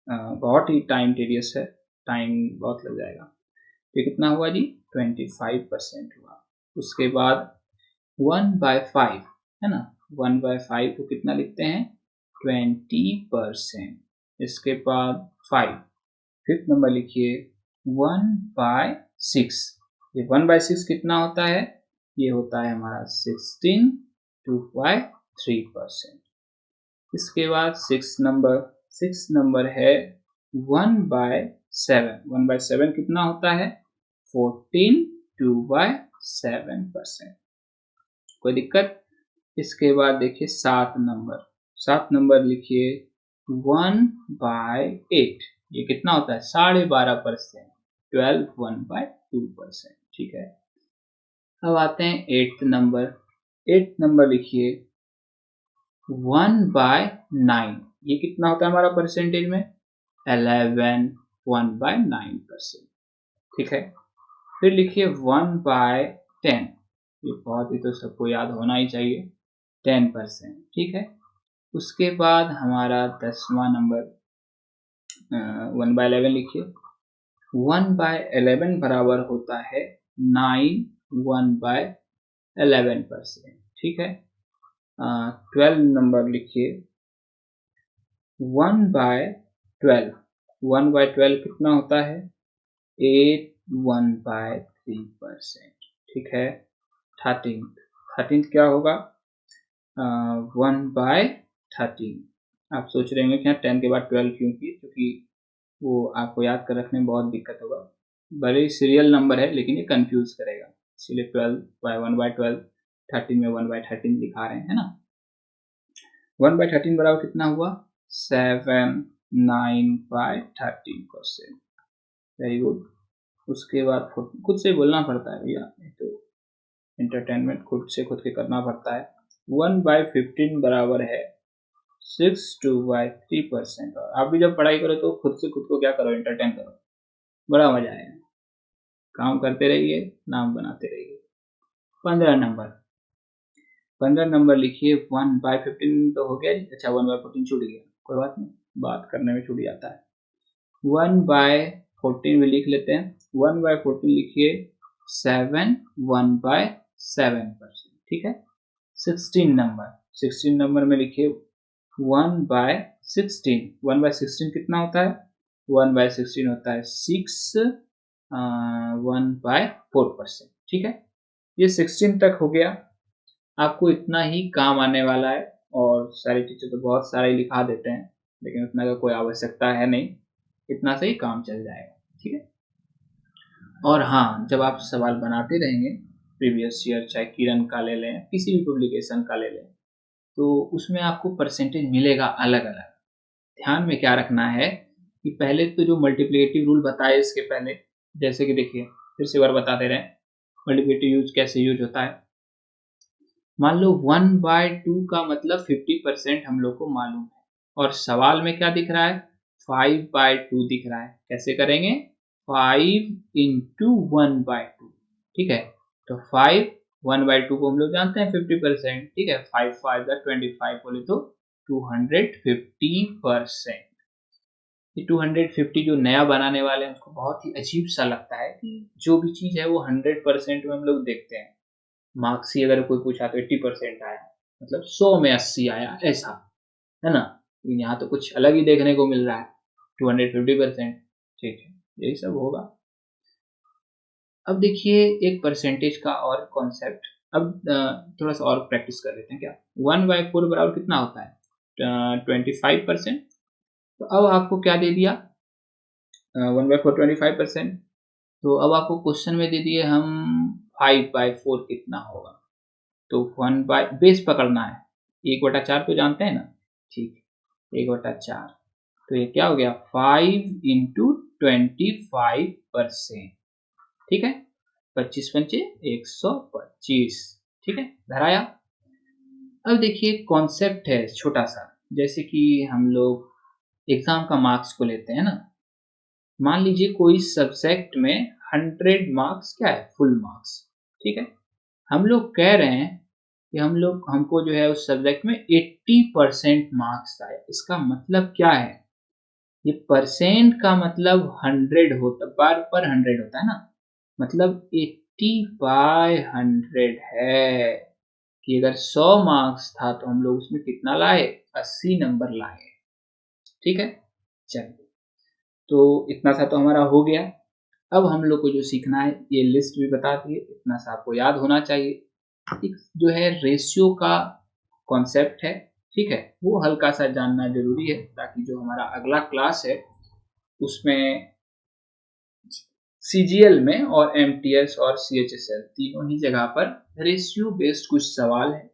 A: बहुत ही टाइम टेडियस है, टाइम बहुत लग जाएगा। तो कितना हुआ जी 25% हुआ। उसके बाद 1/5 है ना, 1/5 को कितना लिखते हैं 20%। इसके बाद 5, फिफ्थ नंबर लिखिए 1/6। ये 1/6 कितना होता है, ये होता है हमारा 16 2/3%। इसके बाद 6 नंबर है 1/7। 1/7 कितना होता है 14 2/7%। कोई दिक्कत। इसके बाद देखिए 7 नंबर लिखिए 1/8, ये कितना होता है 12.5%, 12 1/2%। ठीक है, अब आते हैं 8th नंबर लिखिए 1/9, ये कितना होता है हमारा परसेंटेज में 11 1/9%। ठीक है, फिर लिखिए 1/10, ये बहुत ही तो सबको याद होना ही चाहिए 10%। ठीक है, उसके बाद हमारा 10वां नंबर 1/11 लिखिए। 1/11 बराबर होता है 9 1/11%। ठीक है, 12 नंबर लिखिए 1/12। 1/12 कितना होता है 8 1/3%। ठीक है, 13 क्या होगा 1/13। आप सोच रहे होंगे कि 10 के बाद 12 क्यों की, क्योंकि वो आपको याद कर रखने में बहुत दिक्कत होगा। बड़े सीरियल नंबर है लेकिन ये कंफ्यूज करेगा, इसलिए 12/1/12, 13 में 1/13 दिखा रहे हैं, है ना। 1/13 बराबर कितना हुआ 7 9/13%। Very good. उसके बाद खुद से बोलना पड़ता है भैया, तो एंटरटेनमेंट खुद से खुद के करना पड़ता है। 1/15 बराबर है 6 2/3%। और आप भी जब पढ़ाई करो तो खुद से खुद को क्या करो, एंटरटेन करो, बड़ा मजा आएगा। काम करते रहिए, नाम बनाते रहिए। 15 नंबर लिखिए 1/15 तो हो गया जी। अच्छा 1/14 छूट गया, कोई बात नहीं, बात करने में छूट जाता है। 1/14 भी लिख लेते हैं। 1/14 लिखिए 7 1/7%। ठीक है, 16 नंबर में लिखिए 1/16। 1/16 कितना होता है 1/16 होता है 6 1/4%। ठीक है, ये 16 तक हो गया। आपको इतना ही काम आने वाला है, और सारे टीचर तो बहुत सारे लिखा देते हैं लेकिन उतना का कोई आवश्यकता है नहीं। इतना से ही काम चल जाएगा। ठीक है। और हाँ, जब आप सवाल बनाते रहेंगे प्रीवियस ईयर, चाहे किरण का ले लें, किसी भी पब्लिकेशन का ले लें, तो उसमें आपको परसेंटेज मिलेगा अलग अलग। ध्यान में क्या रखना है कि पहले तो जो मल्टीप्लिकेटिव रूल बताए इसके पहले, जैसे कि देखिए फिर से बार बताते रहे, मल्टीप्लिकेटिव यूज कैसे यूज होता है। मान लो 1/2 का मतलब 50% हम लोग को मालूम है, और सवाल में क्या दिख रहा है, 5/2 दिख रहा है। कैसे करेंगे, 5 इंटू 1/2। ठीक है, तो 5 1/2 को हम लोग जानते हैं 50%। ठीक है, 5 5 25 बोले तो 250%। ये 250 जो नया बनाने वाले हैं उसको बहुत ही अजीब सा लगता है कि जो भी चीज है वो 100% में हम लोग देखते हैं। मार्क्स ही अगर कोई पूछा तो 80% आया, मतलब 100 में 80 आया, ऐसा है ना। यहाँ तो कुछ अलग ही देखने को मिल रहा है, 250%। ठीक है, यही सब होगा। अब देखिए एक परसेंटेज का और कॉन्सेप्ट, अब थोड़ा सा और प्रैक्टिस कर लेते हैं क्या। 1/4 बराबर कितना होता है, 25%। तो अब आपको क्या दे दिया, 1/4 25%। तो अब आपको क्वेश्चन में दे दिए हम 5/4 कितना होगा, तो 1 बेस पकड़ना है, 1/4 तो जानते हैं ना। ठीक, 1/4, तो ये क्या हो गया, 5 इंटू 25%। ठीक है, 25 पंचे 125। ठीक है, धराया। अब देखिए कॉन्सेप्ट है छोटा सा, जैसे कि हम लोग एग्जाम का मार्क्स को लेते हैं ना। मान लीजिए कोई सब्जेक्ट में 100 मार्क्स क्या है, फुल मार्क्स। ठीक है, हम लोग कह रहे हैं कि हमको जो है उस सब्जेक्ट में 80% मार्क्स आए। इसका मतलब क्या है, ये परसेंट का मतलब 100 होता, पर 100 होता है ना, मतलब 80/100 है कि अगर 100 मार्क्स था तो हम लोग उसमें कितना लाए, 80 नंबर लाए। ठीक है, चलिए, तो इतना सा तो हमारा हो गया। अब हम लोग को जो सीखना है, ये लिस्ट भी बता दी है, इतना सा आपको याद होना चाहिए। एक जो है रेशियो का कॉन्सेप्ट है, ठीक है, वो हल्का सा जानना जरूरी है, ताकि जो हमारा अगला क्लास है उसमें सीजीएल में और एमटीएस और सीएचएसएल तीनों ही जगह पर रेशियो बेस्ड कुछ सवाल है,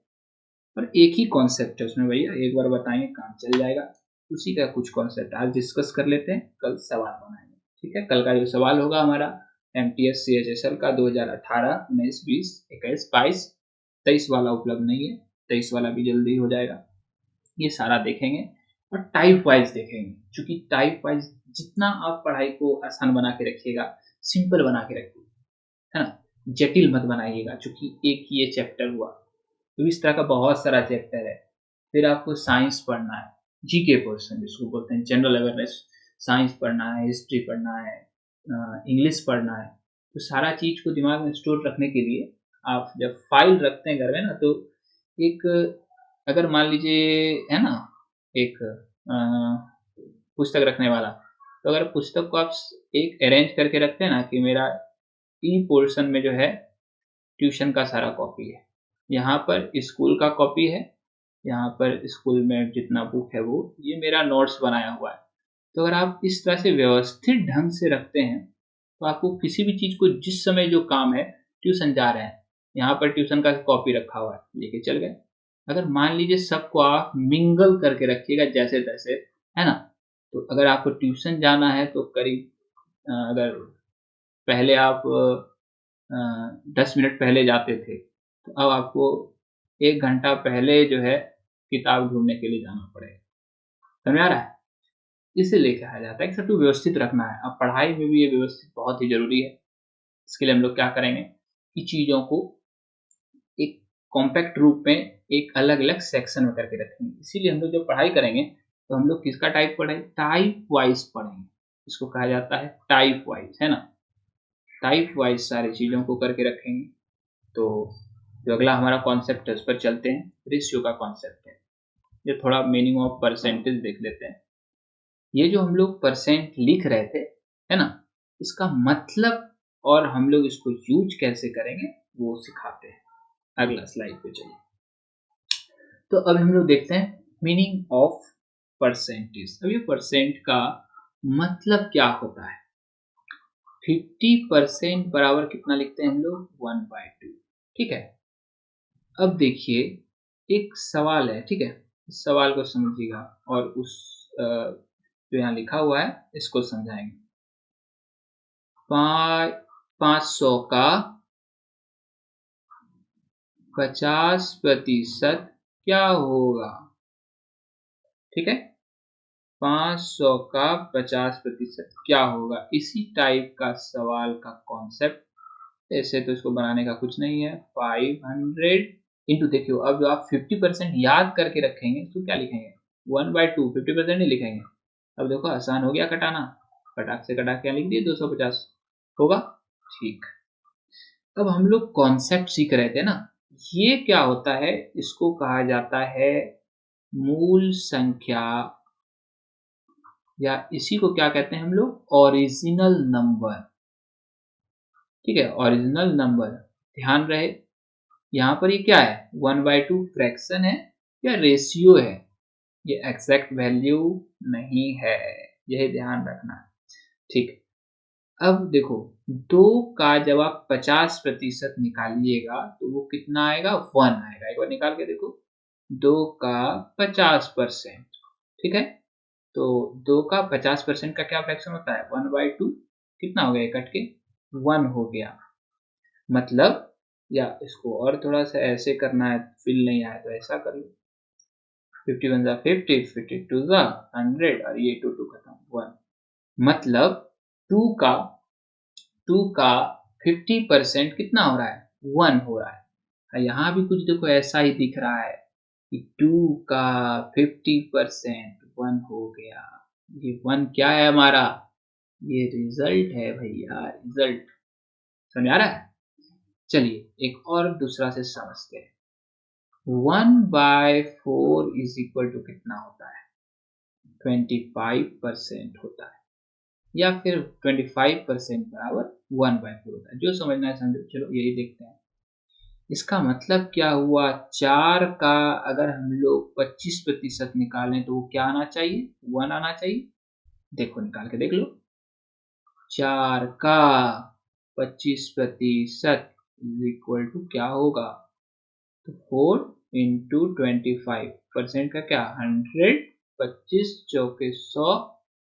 A: और एक ही कॉन्सेप्ट है उसमें भैया, एक बार बताएंगे काम चल जाएगा। उसी का कुछ कॉन्सेप्ट आज डिस्कस कर लेते हैं, कल सवाल बनाएंगे। ठीक है, कल का जो सवाल होगा हमारा एमटीएस सीएचएसएल का 2018, 19, 20, 21, 22, 23 वाला उपलब्ध नहीं है, 23 वाला भी जल्दी हो जाएगा। ये सारा देखेंगे और टाइप वाइज देखेंगे, क्योंकि टाइप वाइज जितना आप पढ़ाई को आसान बना के रखिएगा, सिंपल बना के रखिएगा, है ना, जटिल मत बनाइएगा, क्योंकि एक ही ये चैप्टर हुआ, तो इस तरह का बहुत सारा चैप्टर है। फिर आपको साइंस पढ़ना है, जीके पोर्शन जिसको बोलते हैं जनरल अवेयरनेस, साइंस पढ़ना है, हिस्ट्री पढ़ना है, इंग्लिश पढ़ना है। तो सारा चीज को दिमाग में स्टोर रखने के लिए आप जब फाइल रखते हैं घर में ना, तो एक, अगर मान लीजिए है ना, एक पुस्तक रखने वाला, तो अगर पुस्तक को आप एक अरेंज करके रखते हैं ना कि मेरा ई पोर्शन में जो है ट्यूशन का सारा कॉपी है, यहाँ पर स्कूल का कॉपी है, यहाँ पर स्कूल में जितना बुक है वो, ये मेरा नोट्स बनाया हुआ है। तो अगर आप इस तरह से व्यवस्थित ढंग से रखते हैं, तो आपको किसी भी चीज को, जिस समय जो काम है, ट्यूशन जा रहे हैं, यहाँ पर ट्यूशन का कॉपी रखा हुआ है, लेके चल गए। अगर मान लीजिए सबको आप मिंगल करके रखिएगा जैसे तैसे, है ना, तो अगर आपको ट्यूशन जाना है तो करीब अगर पहले आप 10 मिनट पहले जाते थे, तो अब आपको 1 घंटा पहले जो है किताब ढूंढने के लिए जाना पड़ेगा। समझ आ रहा है, इसीलिए कहा जाता है कि सब व्यवस्थित रखना है। अब पढ़ाई में भी ये व्यवस्थित बहुत ही जरूरी है। इसके लिए हम लोग क्या करेंगे कि चीजों को एक कॉम्पैक्ट रूप में एक अलग अलग सेक्शन में करके रखेंगे। इसीलिए हम लोग जब पढ़ाई करेंगे तो हम लोग किसका टाइप पढ़ेंगे, टाइप वाइज पढ़ेंगे। इसको कहा जाता है टाइप वाइज, है ना, टाइप वाइज सारी चीजों को करके रखेंगे। तो जो अगला हमारा कॉन्सेप्ट है उस पर चलते हैं, रेशियो का कॉन्सेप्ट है। ये थोड़ा मीनिंग ऑफ परसेंटेज देख लेते हैं। ये जो हम लोग परसेंट लिख रहे थे, है ना, इसका मतलब और हम लोग इसको यूज कैसे करेंगे वो सिखाते हैं। अगला स्लाइड पे चलिए। तो अब हम लोग देखते हैं मीनिंग ऑफ परसेंटेज। अब ये परसेंट का मतलब क्या होता है? 50% बराबर कितना लिखते हैं हम लोग? 1/2। ठीक है, अब देखिए एक सवाल है, ठीक है, इस सवाल को समझिएगा और उस जो यहाँ लिखा हुआ है इसको समझाएंगे। 500 का 50% क्या होगा? ठीक है, 500 का 50% क्या होगा? इसी टाइप का सवाल का कॉन्सेप्ट। ऐसे तो इसको बनाने का कुछ नहीं है। 500 इंटू, देखियो अब जो आप 50% याद करके रखेंगे तो क्या लिखेंगे? 1/2, 50% ही लिखेंगे। अब देखो आसान हो गया कटाना, फटाक से कटा क्या लिख दिए? 250 होगा। ठीक, अब हम लोग कॉन्सेप्ट सीख रहे थे ना, ये क्या होता है? इसको कहा जाता है मूल संख्या, या इसी को क्या कहते हैं हम लोग? Original number. ठीक है, ओरिजिनल नंबर। ध्यान रहे यहाँ पर ये क्या है? 1/2 फ्रैक्शन है या रेशियो है? ये एग्जैक्ट वैल्यू नहीं है, यही ध्यान रखना है। ठीक, अब देखो 2 का जब आप 50% निकालिएगा तो वो कितना आएगा? 1 आएगा। एक बार निकाल के देखो, 2 का 50%। ठीक है, तो 2 का 50% का क्या फ्रैक्शन होता है? 1/2। कितना हो गया? कट के 1 हो गया। मतलब, या इसको और थोड़ा सा ऐसे करना है, फिल नहीं आया तो ऐसा कर लो, 51 जा 50, 52 जा 100 और ये 2 खत्म 1। मतलब 2 का 50% कितना हो रहा है? 1 हो रहा है। यहाँ भी कुछ देखो ऐसा ही दिख रहा है कि 2 का 50% 1 हो गया। ये 1 क्या है हमारा? ये रिजल्ट है भैया, रिजल्ट। समझ आ रहा है? चलिए एक और दूसरा से समझते हैं। 1/4 इज इक्वल टू कितना होता है? 25% होता है, या फिर 25% बराबर 1/4 होता है। जो समझना है समझो, चलो यही देखते हैं। इसका मतलब क्या हुआ? 4 का अगर हम लोग 25% निकालें तो वो क्या आना चाहिए? 1 आना चाहिए। देखो निकाल के देख लो, 4 का 25% इज इक्वल टू क्या होगा? तो 4 इंटू 25% का क्या? 100, 25 चौके 100,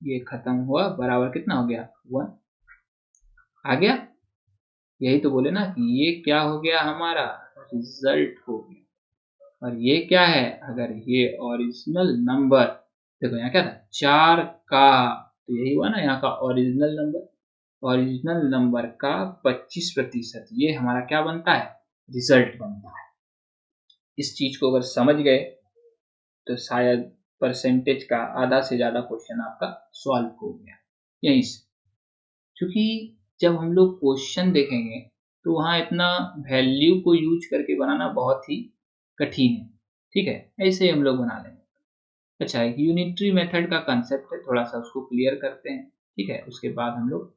A: ये खत्म हुआ बराबर कितना हो गया? 1 आ गया। यही तो बोले ना कि ये क्या हो गया? हमारा रिजल्ट हो गया। और ये क्या है? अगर ये ओरिजिनल नंबर, देखो यहाँ क्या था? 4 का, तो यही हुआ ना यहाँ का ओरिजिनल नंबर। ओरिजिनल नंबर का 25%, ये हमारा क्या बनता है? रिजल्ट बनता है। इस चीज को अगर समझ गए तो शायद परसेंटेज का आधा से ज्यादा क्वेश्चन आपका सॉल्व हो गया यहीं से। क्योंकि जब हम लोग क्वेश्चन देखेंगे तो वहाँ इतना वैल्यू को यूज करके बनाना बहुत ही कठिन है। ठीक है, ऐसे हम लोग बना लेंगे। अच्छा, एक यूनिटरी मेथड का कंसेप्ट है, थोड़ा सा उसको क्लियर करते हैं। ठीक है, उसके बाद हम लोग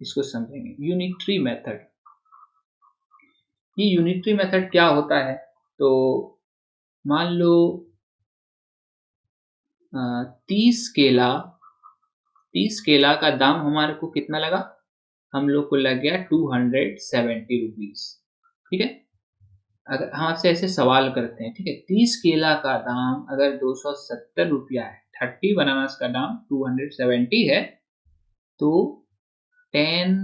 A: इसको समझेंगे। यूनिटरी मेथड, ये यूनिटरी मेथड क्या होता है? तो मान लो 30 केला का दाम हमारे को कितना लगा? हम लोग को लग गया 270 रुपीज। ठीक है, अगर हम आपसे ऐसे सवाल करते हैं, ठीक है, 30 केला का दाम अगर 270 रुपया है, 30 बनानास का दाम 270 है, तो 10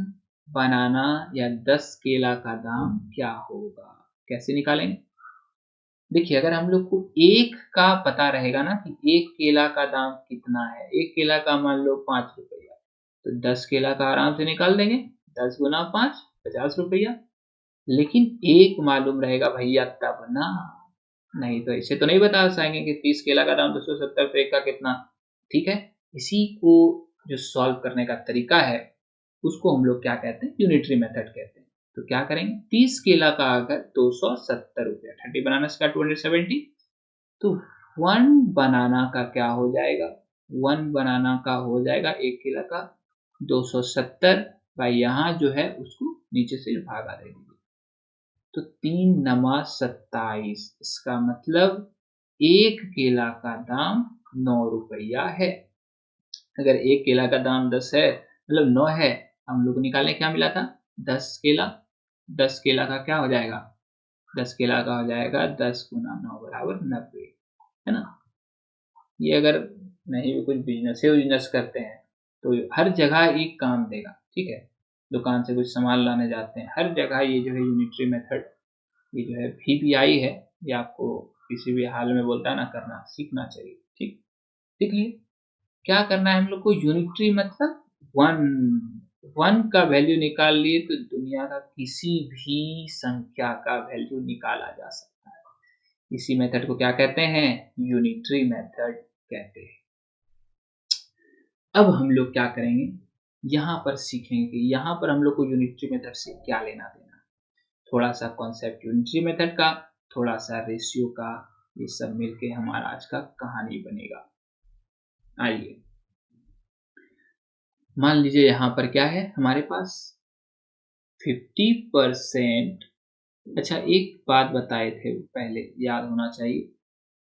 A: बनाना या 10 केला का दाम क्या होगा? कैसे निकालेंगे? देखिए अगर हम लोग को एक का पता रहेगा ना कि एक केला का दाम कितना है, एक केला का मान लो 5 रुपया, तो 10 केला का आराम से निकाल देंगे। 10 गुना 5, 50 रुपया। लेकिन एक मालूम रहेगा भैया तब ना, नहीं तो ऐसे तो नहीं बता पाएंगे कि 30 केला का दाम 270 तो एक का कितना। ठीक है, इसी को जो सॉल्व करने का तरीका है उसको हम लोग क्या कहते हैं? यूनिटरी मेथड कहते हैं। तो क्या करेंगे? 30 केला का अगर 270 रुपया, 30 बनाना का 270, तो 1 बनाना का क्या हो जाएगा? 1 बनाना का हो जाएगा एक केला का 270 भाई, यहाँ जो है उसको नीचे से भागा दे दीजिए, तो 3 नमा 27। इसका मतलब एक केला का दाम 9 रुपया है। अगर एक केला का दाम 10 है, मतलब 9 है, हम लोग को निकालने क्या मिला था, 10 केला। 10 केला का क्या हो जाएगा, 10 केला का हो जाएगा 10 गुना 9 बराबर 90, है ना। ये अगर नहीं भी कुछ बिजनेस करते हैं तो हर जगह एक काम देगा, ठीक है। दुकान से कुछ सामान लाने जाते हैं, हर जगह ये जो है यूनिटरी मेथड, ये जो है VPI है, ये आपको किसी भी हाल में बोलता है ना करना सीखना चाहिए, ठीक। देख लिए क्या करना है हम लोग को, यूनिटरी मतलब वन। वन का वैल्यू निकाल लिए तो दुनिया का किसी भी संख्या का वैल्यू निकाला जा सकता है। इसी मेथड को क्या कहते हैं, यूनिटरी मेथड कहते हैं। अब हम लोग क्या करेंगे, यहाँ पर सीखेंगे कि यहाँ पर हम लोग को यूनिटरी मेथड से क्या लेना देना, थोड़ा सा कॉन्सेप्ट यूनिटरी मेथड का, थोड़ा सा रेशियो का, ये सब मिलके हमारा आज का कहानी बनेगा। आइए मान लीजिए यहाँ पर क्या है हमारे पास 50%। अच्छा एक बात बताए थे पहले, याद होना चाहिए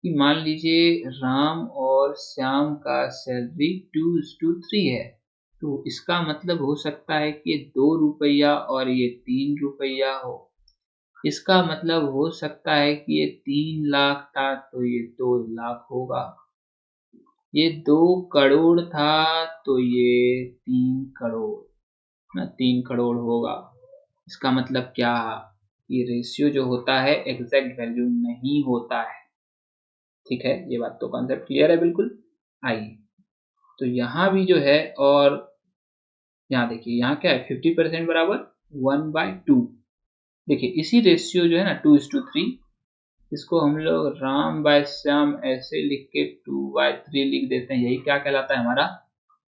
A: कि मान लीजिए राम और श्याम का सैलरी 2:3 है, तो इसका मतलब हो सकता है कि ये 2 रुपया और ये 3 रुपया हो। इसका मतलब हो सकता है कि ये 3 लाख था तो ये 2 लाख होगा। ये 2 करोड़ था तो ये 3 करोड़ ना 3 करोड़ होगा। इसका मतलब क्या, ये रेशियो जो होता है एग्जैक्ट वैल्यू नहीं होता है, ठीक है। ये बात तो कॉन्सेप्ट क्लियर है बिल्कुल। आइए तो यहाँ भी जो है, और यहाँ देखिए यहाँ क्या है 50% बराबर 1/2। देखिए इसी रेशियो जो है ना 2:3, इसको हम लोग राम बाय श्याम ऐसे लिख के 2/3 लिख देते हैं, यही क्या कहलाता है हमारा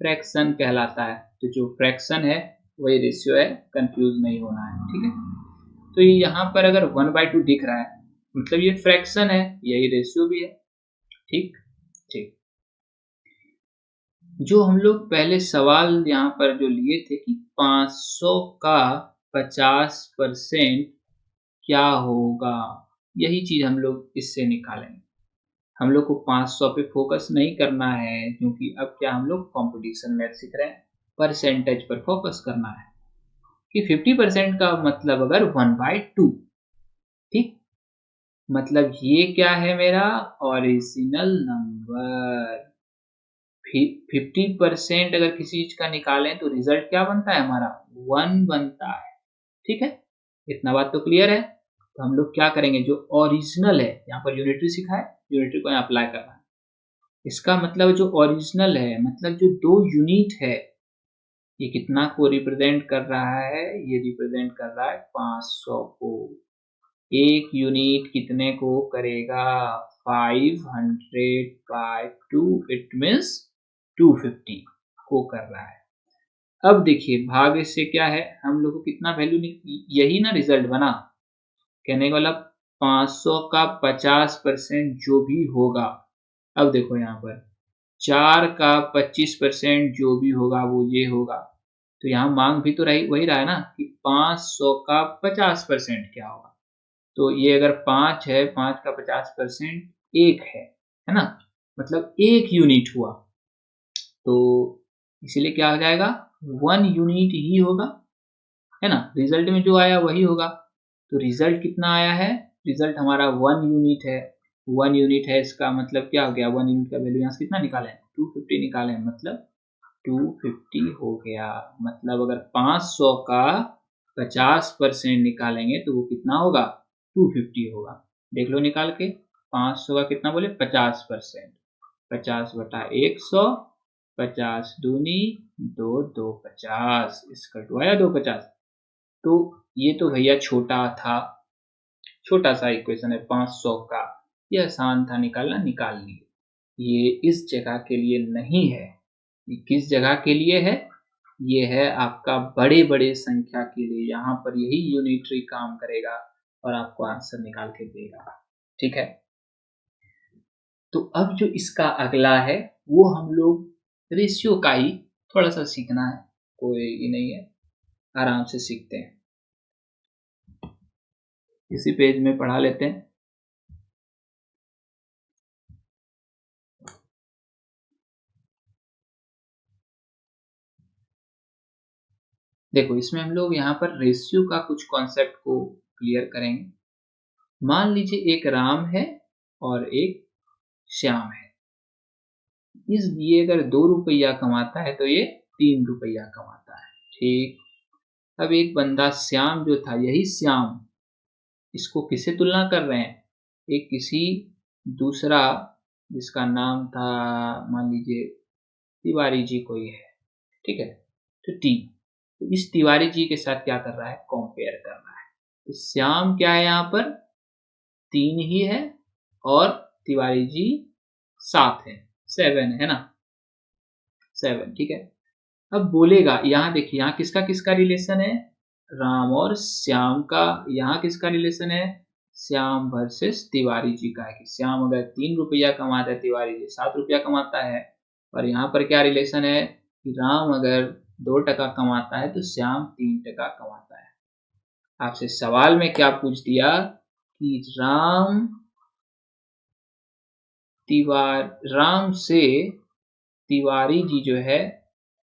A: फ्रैक्शन कहलाता है। तो जो फ्रैक्शन है वही रेशियो है, कंफ्यूज नहीं होना है, ठीक है। तो ये यहाँ पर अगर 1/2 दिख रहा है मतलब ये फ्रैक्शन है, यही रेशियो भी है, ठीक ठीक। जो हम लोग पहले सवाल यहाँ पर जो लिए थे कि 500 का 50% क्या होगा, यही चीज हम लोग इससे निकालेंगे। हम लोग को 500 पे फोकस नहीं करना है क्योंकि अब क्या हम लोग कंपटीशन मैथ सीख रहे हैं, परसेंटेज पर फोकस करना है कि 50% का मतलब अगर 1/2, ठीक। मतलब ये क्या है मेरा ओरिजिनल नंबर। 50% अगर किसी चीज का निकालें तो रिजल्ट क्या बनता है हमारा 1 बनता है, ठीक है। इतना बात तो क्लियर है। तो हम लोग क्या करेंगे, जो ओरिजिनल है, यहाँ पर यूनिटरी सिखा है, यूनिटरी को यहाँ अप्लाई करना है। इसका मतलब जो ओरिजिनल है मतलब जो 2 यूनिट है, ये कितना को रिप्रेजेंट कर रहा है, ये रिप्रेजेंट कर रहा है 500 को। एक यूनिट कितने को करेगा 500/2, इट मीन्स 250 को कर रहा है। अब देखिए भाग से क्या है, हम लोग को कितना वैल्यू, यही ना रिजल्ट बना, कहने का मतलब 500 का 50% जो भी होगा। अब देखो यहाँ पर 4 का 25% जो भी होगा वो ये होगा। तो यहाँ मांग भी तो रही वही रहा है ना कि 500 का 50% क्या होगा। तो ये अगर 5 है, 5 का 50% 1 है ना, मतलब 1 यूनिट हुआ। तो इसीलिए क्या हो जाएगा 1 यूनिट ही होगा, है ना। रिजल्ट में जो आया वही होगा। तो रिजल्ट कितना आया है, रिजल्ट हमारा 1 यूनिट है। 1 यूनिट है इसका मतलब क्या हो गया, 1 यूनिट का वैल्यू यहाँ से कितना निकाले 250 निकाले, मतलब 250 हो गया। मतलब अगर 500 का 50% निकालेंगे तो वो कितना होगा 250 होगा। देख लो निकाल के, 500 का कितना बोले 50%, 50/100, 50 दूनी 2, 2 50, इसका टू आया 250। तो ये तो भैया छोटा था, छोटा सा इक्वेशन है 500 का, ये आसान था निकालना, निकाल लिए। ये इस जगह के लिए नहीं है, ये किस जगह के लिए है, ये है आपका बड़े बड़े संख्या के लिए। यहाँ पर यही यूनिटरी काम करेगा और आपको आंसर निकाल के देगा, ठीक है। तो अब जो इसका अगला है वो हम लोग रेशियो का ही थोड़ा सा सीखना है, कोई ये नहीं है, आराम से सीखते हैं। इसी पेज में पढ़ा लेते हैं। देखो इसमें हम लोग यहाँ पर रेशियो का कुछ कॉन्सेप्ट को क्लियर करेंगे। मान लीजिए एक राम है और एक श्याम है। ये अगर 2 रुपया कमाता है तो ये 3 रुपया कमाता है, ठीक। अब एक बंदा श्याम जो था, यही श्याम, इसको किससे तुलना कर रहे हैं? एक किसी दूसरा जिसका नाम था, मान लीजिए तिवारी जी कोई है, ठीक है, तो तो इस तिवारी जी के साथ क्या कर रहा है? कंपेयर कर रहा है। तो श्याम क्या है यहाँ पर? 3 ही है और तिवारी जी 7 है, 7 है ना, 7, ठीक है। अब बोलेगा, यहाँ देखिए, यहाँ किसका किसका रिलेशन है? राम और श्याम का। यहाँ किसका रिलेशन है? श्याम वर्सेस तिवारी जी का है कि श्याम अगर 3 रुपया कमाता है, तिवारी जी 7 रुपया कमाता है। और यहाँ पर क्या रिलेशन है कि राम अगर 2 टका कमाता है तो श्याम 3 टका कमाता है। आपसे सवाल में क्या पूछ दिया कि राम से तिवारी जी जो है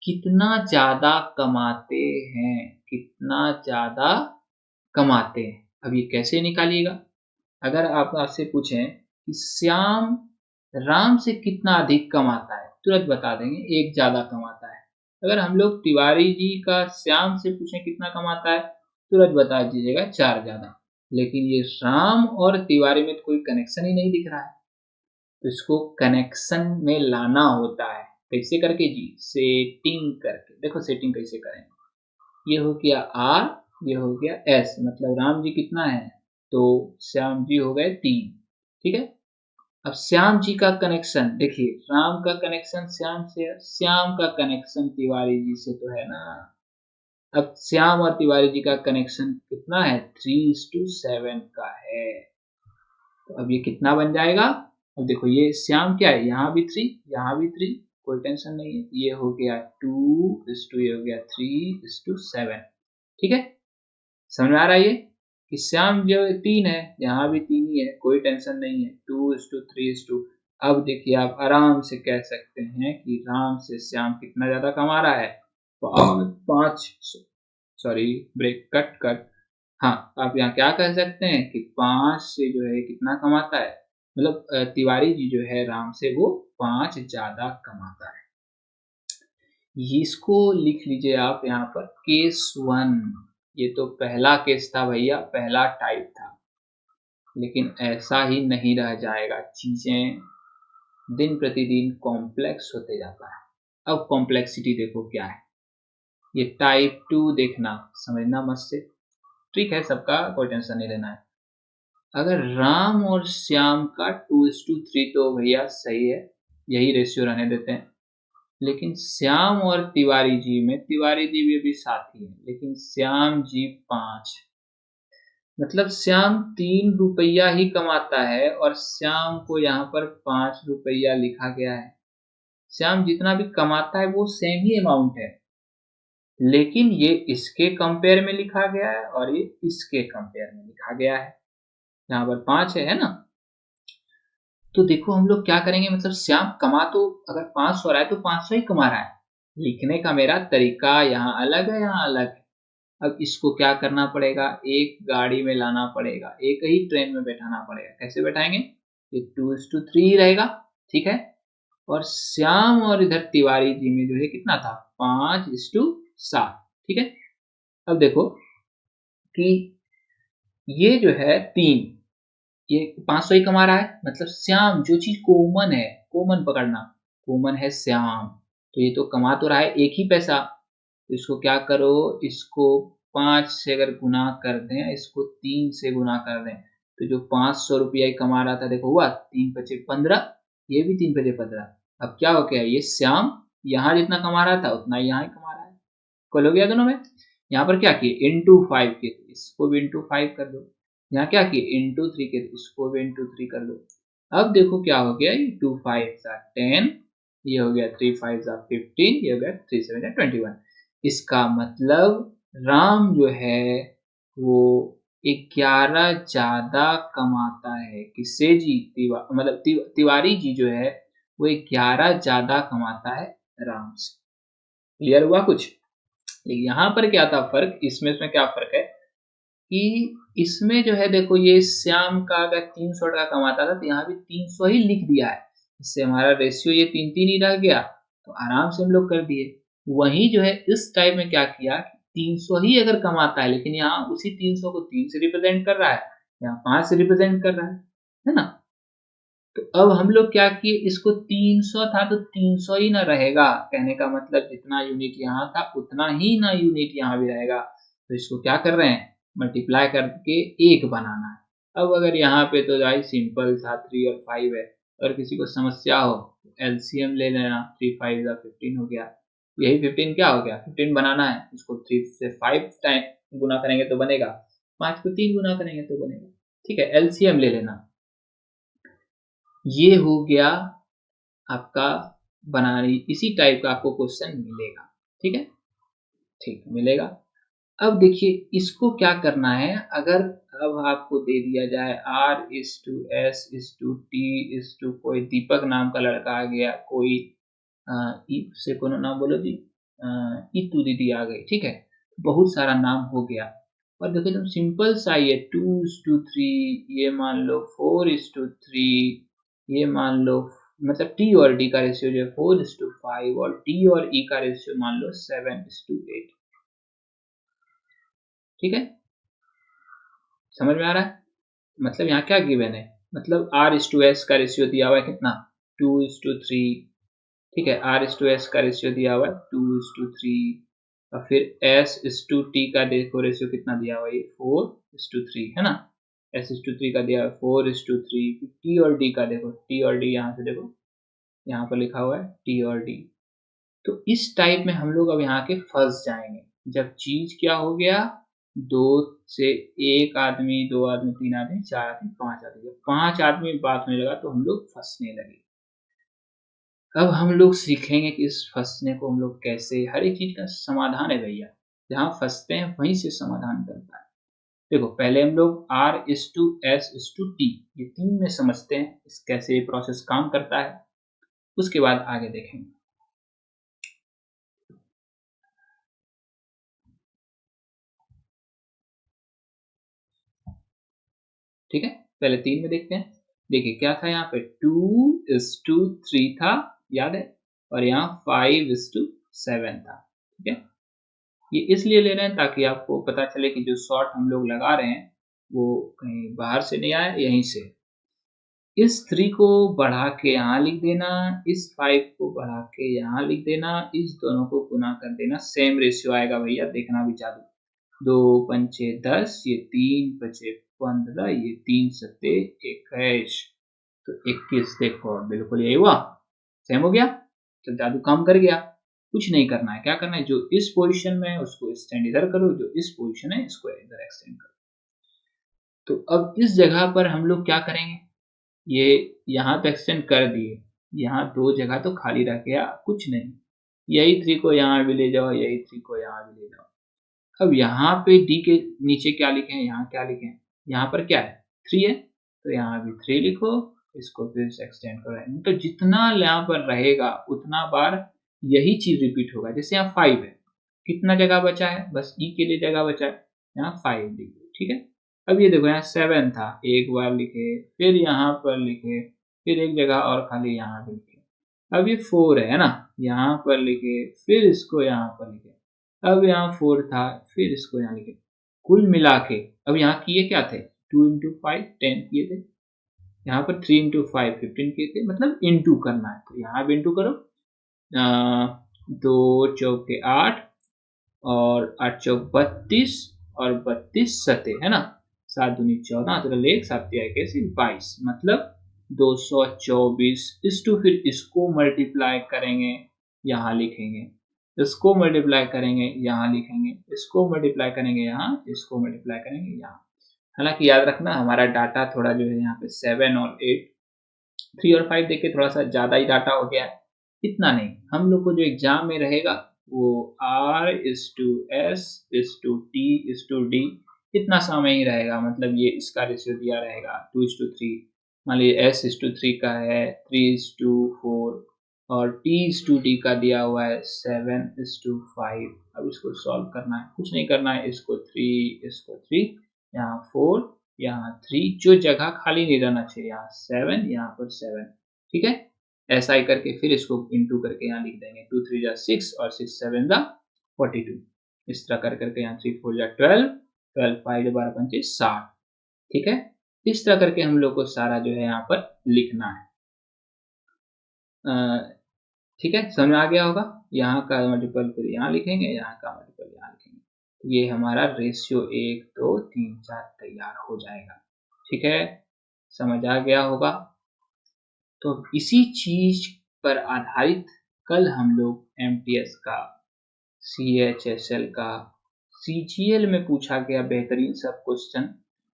A: कितना ज्यादा कमाते हैं, कितना ज्यादा कमाते हैं। अब ये कैसे निकालिएगा? अगर आपसे पूछें कि श्याम राम से कितना अधिक कमाता है, तुरंत बता देंगे 1 ज्यादा कमाता है। अगर हम लोग तिवारी जी का श्याम से पूछें कितना कमाता है, तुरंत बता दीजिएगा 4 ज्यादा। लेकिन ये राम और तिवारी में कोई कनेक्शन ही नहीं दिख रहा है, तो इसको कनेक्शन में लाना होता है। कैसे करके जी? सेटिंग करके। देखो सेटिंग कैसे करेंगे। ये हो गया R, ये हो गया S, मतलब राम जी कितना है? तो श्याम जी हो गए 3, ठीक है। अब श्याम जी का कनेक्शन देखिए, राम का कनेक्शन श्याम से है, श्याम का कनेक्शन तिवारी जी से तो है ना। अब श्याम और तिवारी जी का कनेक्शन कितना है? 3:7 का है। तो अब ये कितना बन जाएगा? अब देखो ये श्याम क्या है, यहाँ भी 3, यहाँ भी 3, कोई टेंशन नहीं है। ये हो गया 2:, ये हो गया 3:7, ठीक है। समझ में आ रहा है ये कि श्याम जो 3 है, यहाँ भी 3 ही है, कोई टेंशन नहीं है। 2:3:। अब देखिए आप आराम से कह सकते हैं कि राम से श्याम कितना ज्यादा कमा रहा है? 5, सॉरी ब्रेक, कट। हाँ, आप यहाँ क्या कह सकते हैं कि 5 से जो है कितना कमाता है, मतलब तिवारी जी जो है राम से वो 5 ज्यादा कमाता है। इसको लिख लीजिए आप यहाँ पर केस 1। ये तो पहला केस था भैया, पहला टाइप था, लेकिन ऐसा ही नहीं रह जाएगा। चीजें दिन प्रतिदिन कॉम्प्लेक्स होते जाता है। अब कॉम्प्लेक्सिटी देखो क्या है। ये टाइप 2 देखना, समझना मत से, ठीक है, सबका कोई टेंशन नहीं लेना है। अगर राम और श्याम का 2:3 तो भैया सही है, यही रेशियो रहने देते हैं। लेकिन श्याम और तिवारी जी में, तिवारी जी भी अभी साथी है, लेकिन श्याम जी 5, मतलब श्याम 3 रुपया ही कमाता है और श्याम को यहाँ पर 5 रुपया लिखा गया है। श्याम जितना भी कमाता है वो सेम ही अमाउंट है, लेकिन ये इसके कंपेयर में लिखा गया है और ये इसके कंपेयर में लिखा गया है। यहाँ पर 5 है ना। तो देखो हम लोग क्या करेंगे, मतलब श्याम कमा तो अगर 500 रहा है तो 500 ही कमा रहा है। लिखने का मेरा तरीका यहाँ अलग है, यहाँ अलग है। अब इसको क्या करना पड़ेगा? एक गाड़ी में लाना पड़ेगा, एक ही ट्रेन में बैठाना पड़ेगा। कैसे बैठाएंगे? ये 2:3 रहेगा, ठीक है। और श्याम और इधर तिवारी जी में जो है कितना था? 5:7, ठीक है। अब देखो कि ये जो है 3, ये 500 ही कमा रहा है, मतलब श्याम, जो चीज कॉमन है, कॉमन पकड़ना, कॉमन है श्याम, तो ये तो कमा तो रहा है 1 ही पैसा। तो इसको क्या करो, इसको 5 से अगर गुना कर दें, इसको 3 से गुना कर दें, तो जो 500 रुपया कमा रहा था, देखो हुआ 3×5=15, ये भी 3×5=15। अब क्या हो गया, ये श्याम यहाँ जितना कमा रहा था उतना यहाँ ही कमा रहा है। कल हो गया दोनों में। यहाँ पर क्या किए, ×5 के, इसको भी ×5 कर दो। यहाँ क्या किए, ×3 के, इसको भी ×3 कर दो। अब देखो क्या हो गया, ये 2 5 10, ये हो गया 3 5 15, ये हो गया 3 7 21। इसका मतलब राम जो है वो 11 ज्यादा कमाता है। किससे जी? मतलब तिवारी जी जो है वो 11 ज्यादा कमाता है राम से। क्लियर हुआ कुछ? यहाँ पर क्या था फर्क, इसमें क्या फर्क है कि इसमें जो है देखो, ये श्याम का अगर 300 टका कमाता था तो यहाँ भी 300 ही लिख दिया है, इससे हमारा रेशियो ये 3-3 ही रह गया, तो आराम से हम लोग कर दिए। वही जो है इस टाइप में क्या किया, 300 ही अगर कमाता है लेकिन यहाँ उसी 300 को 3 से रिप्रेजेंट कर रहा है, यहाँ 5 से रिप्रेजेंट कर रहा है ना। तो अब हम लोग क्या किए, इसको 300 था तो 300 ही ना रहेगा, कहने का मतलब जितना यूनिट यहाँ था उतना ही ना यूनिट यहाँ भी रहेगा, तो इसको क्या कर रहे हैं, मल्टीप्लाई करके 1 बनाना है। अब अगर यहाँ पे तो भाई सिंपल था, 3 और 5 है, अगर किसी को समस्या हो तो एलसीएम ले लेना, 3 5 15 हो गया, यही 15 क्या हो गया, 15 बनाना है, इसको 3 से 5 टाइम गुना करेंगे तो बनेगा, 5 को 3 गुना करेंगे तो बनेगा, ठीक है, एलसीएम ले लेना। ये हो गया आपका बनानी, इसी टाइप का आपको क्वेश्चन मिलेगा, ठीक है, ठीक मिलेगा। अब देखिए इसको क्या करना है, अगर अब आपको दे दिया जाए R/S/T/T, कोई दीपक नाम का लड़का आ गया, कोई से कोनो नाम बोलो जी, इतू दीदी आ गई, ठीक है, बहुत सारा नाम हो गया। और देखो एकदम सिंपल सा ये 2:3, ये मान लो 4:3, ये मान लो मतलब टी और डी का रेशियो जो है 4:5, और टी और ई का रेशियो मान लो 7:8, ठीक है, समझ में आ रहा है। मतलब यहाँ क्या गिवन है, मतलब R/S का रेशियो दिया हुआ है कितना, 2:3, ठीक है, R/S का रेशियो दिया हुआ है 2:3, और फिर S/T का देखो रेशियो कितना दिया हुआ है, 4:3 है ना, S/3 का दिया है 4:3, टी और डी का देखो, टी और डी यहाँ से देखो, यहाँ पर लिखा हुआ है टी और डी। तो इस टाइप में हम लोग अब यहाँ के फंस जाएंगे, जब चीज क्या हो गया, 2 से 1 आदमी, 2 आदमी, 3 आदमी, 4 आदमी, 5 आदमी, 5 आदमी बात होने लगा तो हम लोग फंसने लगे। अब हम लोग सीखेंगे कि इस फंसने को हम लोग कैसे, हर एक चीज का समाधान है भैया, जहाँ फंसते हैं वहीं से समाधान करता है। देखो पहले हम लोग R/S/T ये 3 में समझते हैं इस कैसे ये प्रोसेस काम करता है, उसके बाद आगे देखेंगे। ठीक है, पहले 3 में देखते हैं। देखिए क्या था यहाँ पे, 2:3 था, याद है, और यहाँ 5:7 था, ठीक है। ये इसलिए ले रहे हैं ताकि आपको पता चले कि जो शॉर्ट हम लोग लगा रहे हैं वो कहीं बाहर से नहीं आया, यहीं से। इस 3 को बढ़ा के यहाँ लिख देना, इस 5 को बढ़ा के यहाँ लिख देना, इस दोनों को गुना कर देना, सेम रेशियो आएगा भैया, देखना भी जादू। 2 पंचे 10, ये 3 बचे 15, ये 3 सत्ते 21, तो 21 देखो बिल्कुल यही हुआ, सेम हो गया, तो जादू काम कर गया। कुछ नहीं करना है, क्या करना है, जो इस पोजीशन में है उसको एक्सटेंड इधर करो, जो इस पोजीशन है इसको इधर एक्सटेंड करो। तो अब इस जगह पर हम लोग क्या करेंगे, ये यहाँ तो एक्सटेंड कर दिए, यहाँ 2 जगह तो खाली रह गया, कुछ नहीं, यही 3 को यहाँ भी ले जाओ, यही 3 को यहाँ भी ले जाओ। अब यहाँ पे डी के नीचे क्या लिखे, यहाँ क्या लिखे, यहाँ पर क्या है 3 है, तो यहाँ भी 3 लिखो, इसको फिर से एक्सटेंड करो, तो जितना यहाँ पर रहेगा उतना बार यही चीज रिपीट होगा। जैसे यहाँ 5 है, कितना जगह बचा है, बस ई के लिए जगह बचा है, यहाँ 5 लिखे, ठीक है। अब ये देखो यहाँ 7 था, एक बार लिखे, फिर यहाँ पर लिखे, फिर एक जगह और खाली यहाँ पे लिखे। अब ये 4 है ना, यहाँ पर लिखे, फिर इसको यहाँ पर लिखे, अब यहाँ 4 था, फिर इसको यहाँ लिखे, कुल मिला के अब यहाँ किए क्या थे, 2 into 5 10 किए थे, यहाँ पर 3 into 5 15 किए थे, मतलब इंटू करना है, तो यहाँ भी इंटू करो, 2 चौके 8 और 8 चौक 32 और 32 सते है ना, 7 दूनी 14, तो 1 7 21 मतलब 224। इस टू फिर इसको मल्टीप्लाई करेंगे, यहाँ लिखेंगे, इसको मल्टीप्लाई करेंगे, यहाँ लिखेंगे, इसको मल्टीप्लाई करेंगे, यहाँ इसको मल्टीप्लाई करेंगे, यहाँ। हालांकि याद रखना हमारा डाटा थोड़ा जो है यहाँ पे 7 और 8, 3 और 5 देख के थोड़ा सा ज्यादा ही डाटा हो गया है, इतना नहीं, हम लोग को जो एग्जाम में रहेगा वो R/S/T/D इतना सा में ही रहेगा, मतलब ये इसका रेशियो दिया रहेगा 2:3, मान लीजिए S/3 का है 3:4, और t/t का दिया हुआ है 7:5। अब इसको सॉल्व करना है, कुछ नहीं करना है, इसको 3, यहाँ 4, यहाँ 3, जो जगह खाली नहीं रहना चाहिए, यहाँ 7, यहाँ पर 7। ठीक है, ऐसा ही करके फिर इसको इंटू करके यहाँ लिख देंगे, 2 3 जा 6 और 6 7 जा 42। इस तरह कर करके यहाँ 3 4 जा 12, 12 5 जा 12 5 60। ठीक है, इस तरह करके हम लोग को सारा जो है यहाँ पर लिखना है। ठीक है, समझ आ गया होगा। यहाँ का मल्टीपल फिर यहाँ लिखेंगे, यहाँ का मल्टीपल यहाँ लिखेंगे, तो ये हमारा रेशियो 1 2 3 4 तैयार हो जाएगा। ठीक है, समझ आ गया होगा। तो इसी चीज पर आधारित कल हम लोग एमटीएस का, सीएचएसएल का, सीजीएल में पूछा गया बेहतरीन सब क्वेश्चन,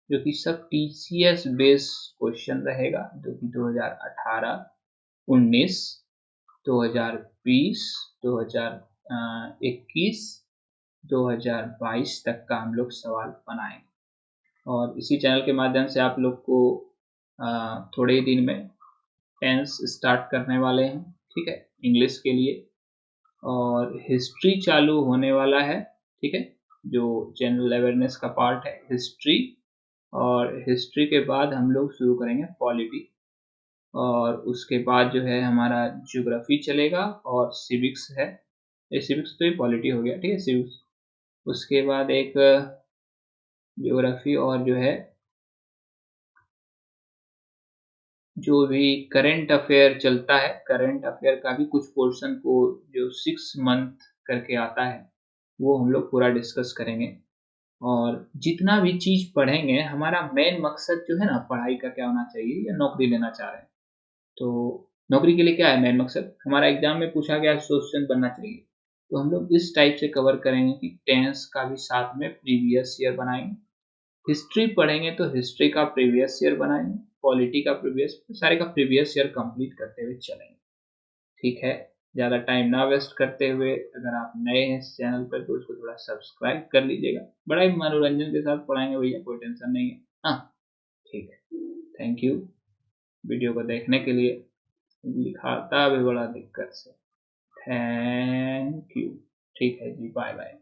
A: जो कि सब टीसीएस बेस्ड क्वेश्चन रहेगा, जो कि 2018 19 2020 2021 2022 तक का हम लोग सवाल बनाएंगे। और इसी चैनल के माध्यम से आप लोग को थोड़े ही दिन में टेंस स्टार्ट करने वाले हैं। ठीक है, इंग्लिश के लिए, और हिस्ट्री चालू होने वाला है। ठीक है, जो जनरल अवेयरनेस का पार्ट है हिस्ट्री, और हिस्ट्री के बाद हम लोग शुरू करेंगे पॉलिटी, और उसके बाद जो है हमारा ज्योग्राफी चलेगा और सिविक्स है। ये सिविक्स तो ही पॉलिटी हो गया। ठीक है, सिविक्स, उसके बाद एक ज्योग्राफी, और जो है जो भी करंट अफेयर चलता है, करंट अफेयर का भी कुछ पोर्शन को जो 6 मंथ करके आता है, वो हम लोग पूरा डिस्कस करेंगे। और जितना भी चीज पढ़ेंगे, हमारा मेन मकसद जो है ना, पढ़ाई का क्या होना चाहिए, या नौकरी लेना चाह रहे हैं तो नौकरी के लिए क्या है मेन मकसद, हमारा एग्जाम में पूछा गया क्वेश्चन बनना चाहिए। तो हम लोग इस टाइप से कवर करेंगे कि टेंस का भी साथ में प्रीवियस ईयर बनाएंगे, हिस्ट्री पढ़ेंगे तो हिस्ट्री का प्रीवियस ईयर बनाएंगे, पॉलिटी का प्रीवियस, सारे का प्रीवियस ईयर कंप्लीट करते हुए चलेंगे। ठीक है, ज़्यादा टाइम ना वेस्ट करते हुए, अगर आप नए हैं इस चैनल पर तो उसको थोड़ा सब्सक्राइब कर लीजिएगा। बड़ा ही मनोरंजन के साथ पढ़ाएंगे भैया, कोई टेंशन नहीं है। हाँ, ठीक है, थैंक यू वीडियो को देखने के लिए। लिखाता भी बड़ा दिक्कत से, थैंक यू। ठीक है जी, बाय बाय।